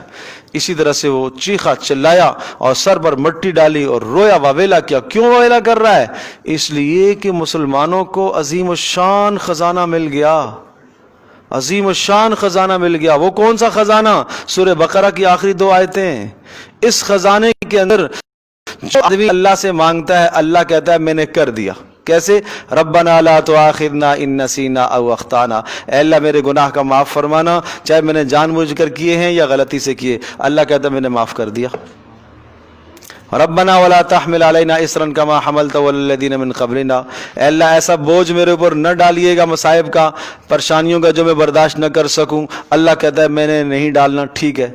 اسی طرح سے وہ چیخا، چلایا اور سر پر مٹی ڈالی اور رویا، واویلا کیا. کیوں واویلا کر رہا ہے؟ اس لیے کہ مسلمانوں کو عظیم الشان خزانہ مل گیا، عظیم الشان خزانہ مل گیا. وہ کون سا خزانہ؟ سورہ بقرہ کی آخری 2 آیتیں. اس خزانے کے اندر جو آدمی اللہ سے مانگتا ہے اللہ کہتا ہے میں نے کر دیا. کیسے؟ ربنا لا تؤاخذنا ان نسینا او اخطانا، اے اللہ میرے گناہ کا معاف فرمانا، چاہے میں نے جان بوجھ کر کیے ہیں یا غلطی سے کیے. اللہ کہتا ہے میں نے معاف کر دیا. ربنا ولا تحمل علینا اصرا کما حملت علی الذین من قبلنا، اے اللہ ایسا بوجھ میرے اوپر نہ ڈالیے گا مصائب کا، پریشانیوں کا جو میں برداشت نہ کر سکوں. اللہ کہتا ہے میں نے نہیں ڈالنا. ٹھیک ہے.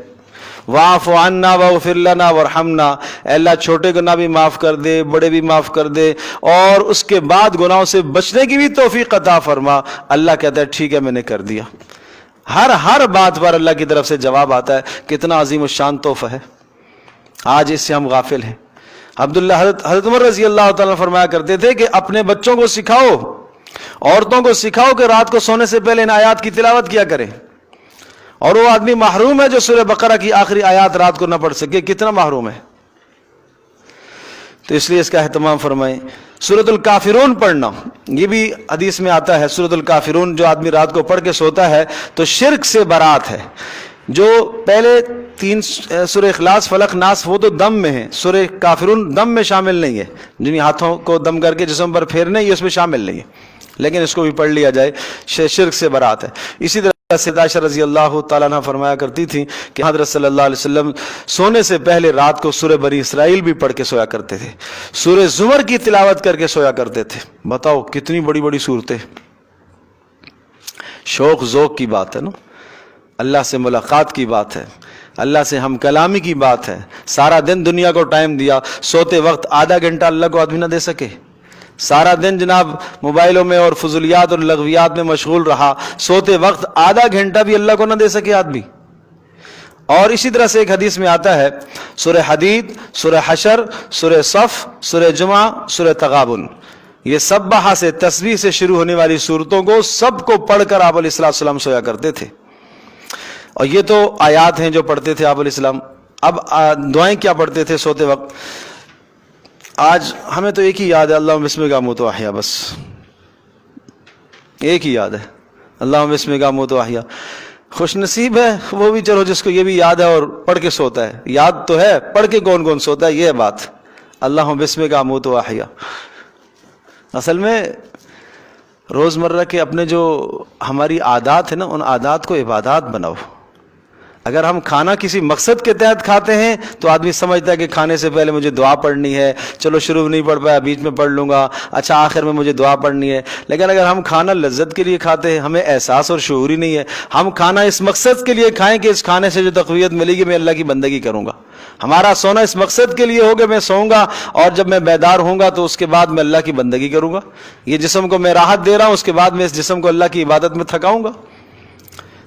واعف عنا واغفر لنا وارحمنا، اے اللہ چھوٹے گناہ بھی معاف کر دے، بڑے بھی معاف کر دے، اور اس کے بعد گناہوں سے بچنے کی بھی توفیق عطا فرما. اللہ کہتا ہے ٹھیک ہے میں نے کر دیا. ہر بات پر اللہ کی طرف سے جواب آتا ہے. کتنا عظیم الشان تحفہ ہے. آج اس سے ہم غافل ہیں. عبداللہ حضرت عمر رضی اللہ تعالیٰ فرمایا کرتے تھے کہ اپنے بچوں کو سکھاؤ، عورتوں کو سکھاؤ کہ رات کو سونے سے پہلے ان آیات کی تلاوت کیا کریں. اور وہ آدمی محروم ہے جو سورہ بقرہ کی آخری آیات رات کو نہ پڑھ سکے. کتنا محروم ہے. تو اس لیے اس کا اہتمام فرمائیں. سورۃ الکافرون پڑھنا، یہ بھی حدیث میں آتا ہے. سورۃ الکافرون جو آدمی رات کو پڑھ کے سوتا ہے تو شرک سے برات ہے. جو پہلے 3 سورہ اخلاص فلق ناس وہ تو دم میں ہیں، سورہ کافرون دم میں شامل نہیں ہے. جن ہاتھوں کو دم کر کے جسم پر پھیرنے یہ اس میں شامل نہیں ہے، لیکن اس کو بھی پڑھ لیا جائے، شرک سے برات ہے. اسی طرح سیدہ عائشہ رضی اللہ تعالیٰ عنہ فرمایا کرتی تھی کہ حضرت صلی اللہ علیہ وسلم سونے سے پہلے رات کو سورہ بنی اسرائیل بھی پڑھ کے سویا کرتے تھے، سورہ زمر کی تلاوت کر کے سویا کرتے تھے. بتاؤ کتنی بڑی بڑی صورتیں. شوق ذوق کی بات ہے نا، اللہ سے ملاقات کی بات ہے، اللہ سے ہم کلامی کی بات ہے. سارا دن دنیا کو ٹائم دیا، سوتے وقت آدھا گھنٹہ اللہ کو آدمی نہ دے سکے. سارا دن جناب موبائلوں میں اور فضولیات اور لغویات میں مشغول رہا، سوتے وقت آدھا گھنٹہ بھی اللہ کو نہ دے سکے آدمی. اور اسی طرح سے ایک حدیث میں آتا ہے سورہ حدید، سورہ حشر، سورہ صف، سورہ جمعہ، سورہ تغابن، یہ سبحہ سے تسبیح سے شروع ہونے والی صورتوں کو سب کو پڑھ کر آپ علیہ السلام سویا کرتے تھے. اور یہ تو آیات ہیں جو پڑھتے تھے آپ علیہ السلام. اب دعائیں کیا پڑھتے تھے سوتے وقت؟ آج ہمیں تو ایک ہی یاد ہے، اللہم بسمک اموت و احیا، بس ایک ہی یاد ہے، اللہم بسمک اموت و احیا. خوش نصیب ہے وہ بھی چلو جس کو یہ بھی یاد ہے اور پڑھ کے سوتا ہے. یاد تو ہے، پڑھ کے کون کون سوتا ہے، یہ ہے بات. اللہم بسمک اموت و احیا. اصل میں روزمرہ کے اپنے جو ہماری عادات ہیں نا، ان عادات کو عبادات بناؤ. اگر ہم کھانا کسی مقصد کے تحت کھاتے ہیں تو آدمی سمجھتا ہے کہ کھانے سے پہلے مجھے دعا پڑھنی ہے، چلو شروع نہیں پڑھ پایا بیچ میں پڑھ لوں گا، اچھا آخر میں مجھے دعا پڑھنی ہے. لیکن اگر ہم کھانا لذت کے لیے کھاتے ہیں، ہمیں احساس اور شعور ہی نہیں ہے. ہم کھانا اس مقصد کے لیے کھائیں کہ اس کھانے سے جو تقویت ملے گی میں اللہ کی بندگی کروں گا. ہمارا سونا اس مقصد کے لیے ہوگا میں سوؤں گا اور جب میں بیدار ہوں گا تو اس کے بعد میں اللہ کی بندگی کروں گا. یہ جسم کو میں راحت دے رہا ہوں، اس کے بعد میں اس جسم کو اللہ کی عبادت میں تھکاؤں گا.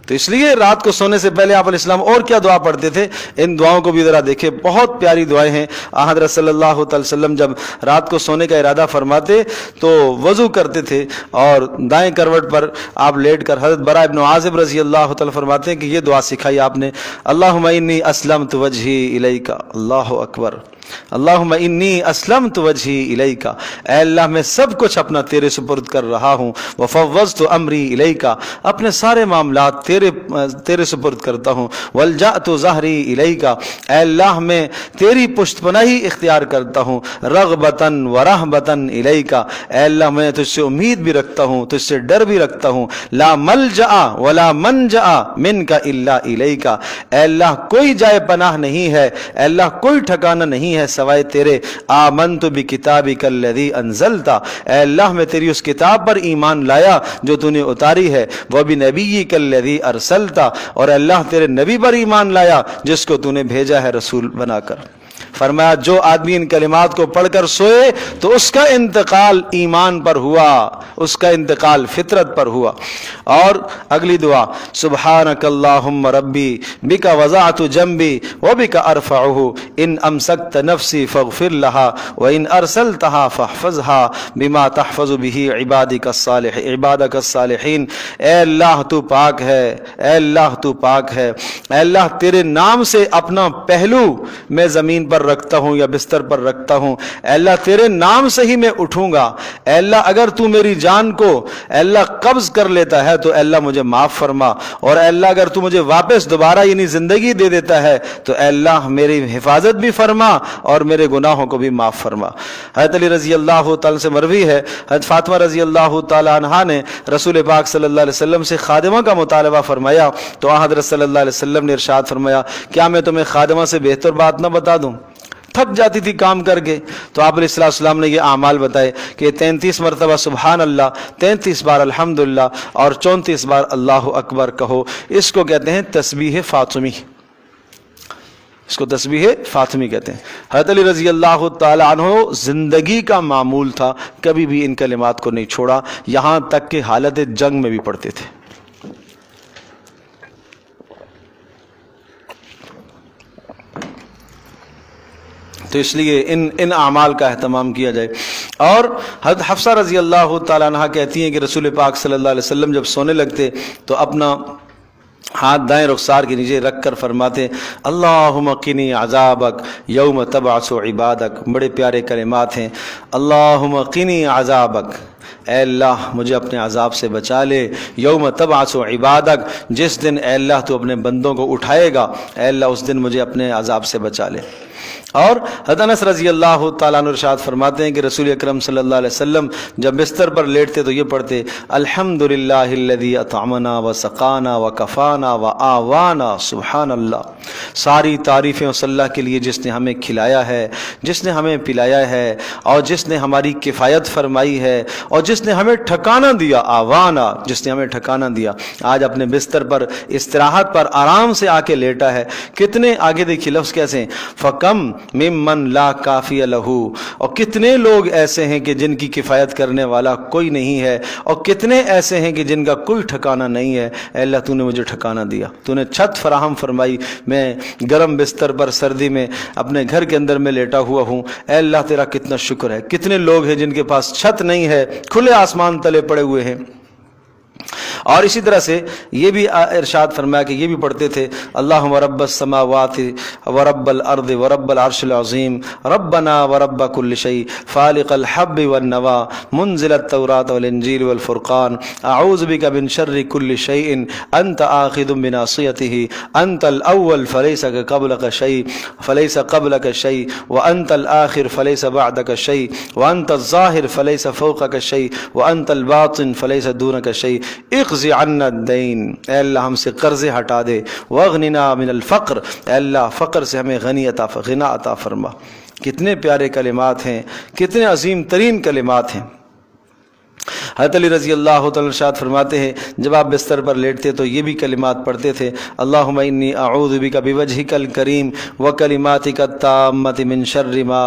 تو اس لیے رات کو سونے سے پہلے آپ علیہ السلام اور کیا دعا پڑھتے تھے، ان دعاؤں کو بھی ذرا دیکھیں. بہت پیاری دعائیں ہیں. حضرت صلی اللہ علیہ وسلم جب رات کو سونے کا ارادہ فرماتے تو وضو کرتے تھے اور دائیں کروٹ پر آپ لیٹ کر حضرت براء ابن عازب رضی اللہ تعالی فرماتے ہیں کہ یہ دعا سکھائی آپ نے، اللہم انی اسلمت وجہی الیک. اللہ اکبر. اللہم انی اسلمت وجہی الیک، اے اللہ میں سب کچھ اپنا تیرے سپرد کر رہا ہوں. وفوضت امری الیک، اپنے سارے معاملات تیرے سپرد کرتا ہوں. والجأت ظہری الیک، اے اللہ میں تیری پشت پناہی اختیار کرتا ہوں. رغبتاً ورہبتاً الیک، اے اللہ میں تجھ سے امید بھی رکھتا ہوں، تجھ سے ڈر بھی رکھتا ہوں. لا ملجأ ولا منجأ منک الا الیک، اے اللہ کوئی جائے پناہ نہیں ہے، اے اللہ کوئی ٹھکانہ نہیں ہے سوائے تیرے. آمنت بکتابک الذی انزلت، اے اللہ میں تیری اس کتاب پر ایمان لایا جو تو نے اتاری ہے. وبنبیک الذی ارسلت، اور اللہ تیرے نبی پر ایمان لایا جس کو تو نے بھیجا ہے رسول بنا کر. فرمایا جو آدمی ان کلمات کو پڑھ کر سوئے تو اس کا انتقال ایمان پر ہوا، اس کا انتقال فطرت پر ہوا. اور اگلی دعا، سبحانک اللہم ربی بک وضعت جنبی وبک ارفعہ ان امسکت نفسی فاغفر لہا وان ارسلتہا فاحفظہا بما تحفظ بہ عبادک الصالحین. اے اللہ تو پاک ہے، اے اللہ تو پاک ہے، اے اللہ تیرے نام سے اپنا پہلو میں زمین پر رکھتا ہوں یا بستر پر رکھتا ہوں، اے اللہ تیرے نام سے ہی میں اٹھوں گا، اے اللہ اگر تو میری جان کو اے اللہ قبض کر لیتا ہے تو اے اللہ مجھے معاف فرما، اور اے اللہ اگر تو مجھے واپس دوبارہ یعنی زندگی دے دیتا ہے تو اے اللہ میری حفاظت بھی فرما اور میرے گناہوں کو بھی معاف فرما۔ حضرت علی رضی اللہ تعالیٰ سے مروی ہے، حضرت فاطمہ رضی اللہ تعالیٰ عنہا نے رسول پاک صلی اللہ علیہ وسلم سے خادمہ کا مطالبہ فرمایا تو حضرت صلی اللہ علیہ وسلم نے ارشاد فرمایا کیا میں تمہیں خادمہ سے بہتر بات نہ بتا دوں؟ تھک جاتی تھی کام کر کے، تو آپ علیہ السلام نے یہ اعمال بتائے کہ 33 مرتبہ سبحان اللہ، 33 بار الحمدللہ اور 34 بار اللہ اکبر کہو۔ اس کو کہتے ہیں تسبیح فاطمی، اس کو تسبیح فاطمی کہتے ہیں۔ حضرت علی رضی اللہ تعالیٰ عنہ زندگی کا معمول تھا، کبھی بھی ان کلمات کو نہیں چھوڑا، یہاں تک کہ حالت جنگ میں بھی پڑھتے تھے۔ تو اس لیے ان اعمال کا اہتمام کیا جائے۔ اور حضرت حفصہ رضی اللہ تعالیٰ عنہ کہتی ہیں کہ رسول پاک صلی اللہ علیہ وسلم جب سونے لگتے تو اپنا ہاتھ دائیں رخسار کے نیچے رکھ کر فرماتے اللہم قنی عذابک یوم تبعث عبادک۔ بڑے پیارے کلمات ہیں، اللہم قنی عذابک، اے اللہ مجھے اپنے عذاب سے بچا لے، یوم تبعث عبادک، جس دن اے اللہ تو اپنے بندوں کو اٹھائے گا، اے اللہ اس دن مجھے اپنے عذاب سے بچا لے۔ اور حضرت انس رضی اللہ تعالیٰ عنہ ارشاد فرماتے ہیں کہ رسول اکرم صلی اللہ علیہ وسلم جب بستر پر لیٹتے تو یہ پڑھتے الحمدللہ الذی اطعمنا وسقانا وکفانا وآوانا، سبحان اللہ، ساری تعریفیں اس اللہ کے لیے جس نے ہمیں کھلایا ہے، جس نے ہمیں پلایا ہے، اور جس نے ہماری کفایت فرمائی ہے، اور جس نے ہمیں ٹھکانہ دیا، آوانا، جس نے ہمیں ٹھکانہ دیا۔ آج اپنے بستر پر استراحت پر آرام سے آ کے لیٹا ہے، کتنے آگے دیکھیے لفظ کیسے ہیں، فکم ممن لا کافی لہو، اور کتنے لوگ ایسے ہیں کہ جن کی کفایت کرنے والا کوئی نہیں ہے، اور کتنے ایسے ہیں کہ جن کا کوئی ٹھکانہ نہیں ہے۔ اے اللہ تو نے مجھے ٹھکانہ دیا، تو نے چھت فراہم فرمائی، میں گرم بستر پر سردی میں اپنے گھر کے اندر میں لیٹا ہوا ہوں، اے اللہ تیرا کتنا شکر ہے۔ کتنے لوگ ہیں جن کے پاس چھت نہیں ہے، کھلے آسمان تلے پڑے ہوئے ہیں۔ اور اسی طرح سے یہ بھی ارشاد فرمایا کہ یہ بھی پڑھتے تھے اللہم رب السماوات ورب الارض ورب العرش العظیم ربنا ورب کل شیء فالق الحب والنوا منزل التوراۃ والانجیل والفرقان اعوذ بک من شر کل شیء انت آخذ بناصیته انت الاول فلیس قبلک شیء فلیس قبلک شیء وانت الاخر فلیس بعدک شیء وانت الظاہر فلیس فوقک شیء وانت الباطن فلیس دونک شیء اقض عنا الدین، اے اللہ ہم سے قرضے ہٹا دے، واغننا من الفقر، اے اللہ فقر سے ہمیں غنا عطا فرما۔ کتنے پیارے کلمات ہیں، کتنے عظیم ترین کلمات ہیں۔ حضرت علی رضی اللہ تعالیٰ ارشاد فرماتے ہیں جب آپ بستر پر لیٹتے تو یہ بھی کلمات پڑھتے تھے اللہم انی اعوذ بک بوجہک الکریم وکلماتک التامۃ من شر ما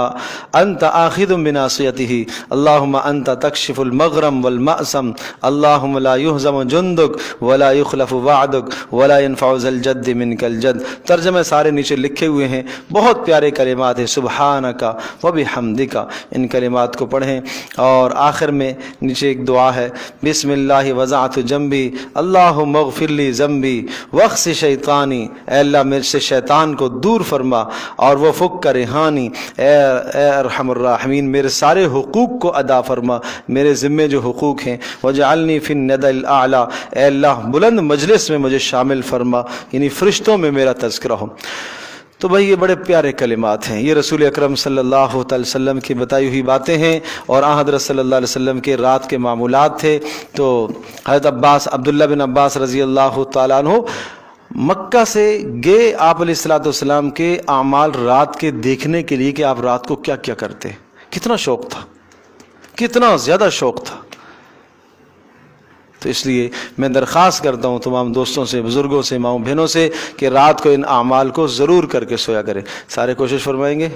انت آخذ بناصیتہ اللہم انت تکشف المغرم والمأسم اللہم لا یہزم جندک ولا یخلف وعدک ولا ينفع ذا الجد منک الجد۔ ترجمے سارے نیچے لکھے ہوئے ہیں، بہت پیارے کلمات ہیں، سبحانک وبحمدک، ان کلمات کو پڑھیں۔ اور آخر میں نیچے ایک دعا ہے بسم اللہ وضعت جنبی اللہم اغفر لی ذنبی واخس شیطانی، اے اللہ میرے سے شیطان کو دور فرما اور وہ فک رہانی، اے ارحم الراحمین میرے سارے حقوق کو ادا فرما، میرے ذمے جو حقوق ہیں، وجعلنی فی الندی الاعلی، اے اللہ بلند مجلس میں مجھے شامل فرما، یعنی فرشتوں میں میرا تذکرہ ہو۔ تو بھائی یہ بڑے پیارے کلمات ہیں، یہ رسول اکرم صلی اللہ علیہ وسلم کی بتائی ہوئی باتیں ہیں، اور حضرت صلی اللہ علیہ وسلم کے رات کے معمولات تھے۔ تو حضرت عبداللہ بن عباس رضی اللہ تعالیٰ عنہ مکہ سے گئے آپ علیہ السلام کے اعمال رات کے دیکھنے کے لیے کہ آپ رات کو کیا کیا کرتے، کتنا شوق تھا، کتنا زیادہ شوق تھا۔ تو اس لیے میں درخواست کرتا ہوں تمام دوستوں سے، بزرگوں سے، ماؤں بہنوں سے کہ رات کو ان اعمال کو ضرور کر کے سویا کریں۔ سارے کوشش فرمائیں گے؟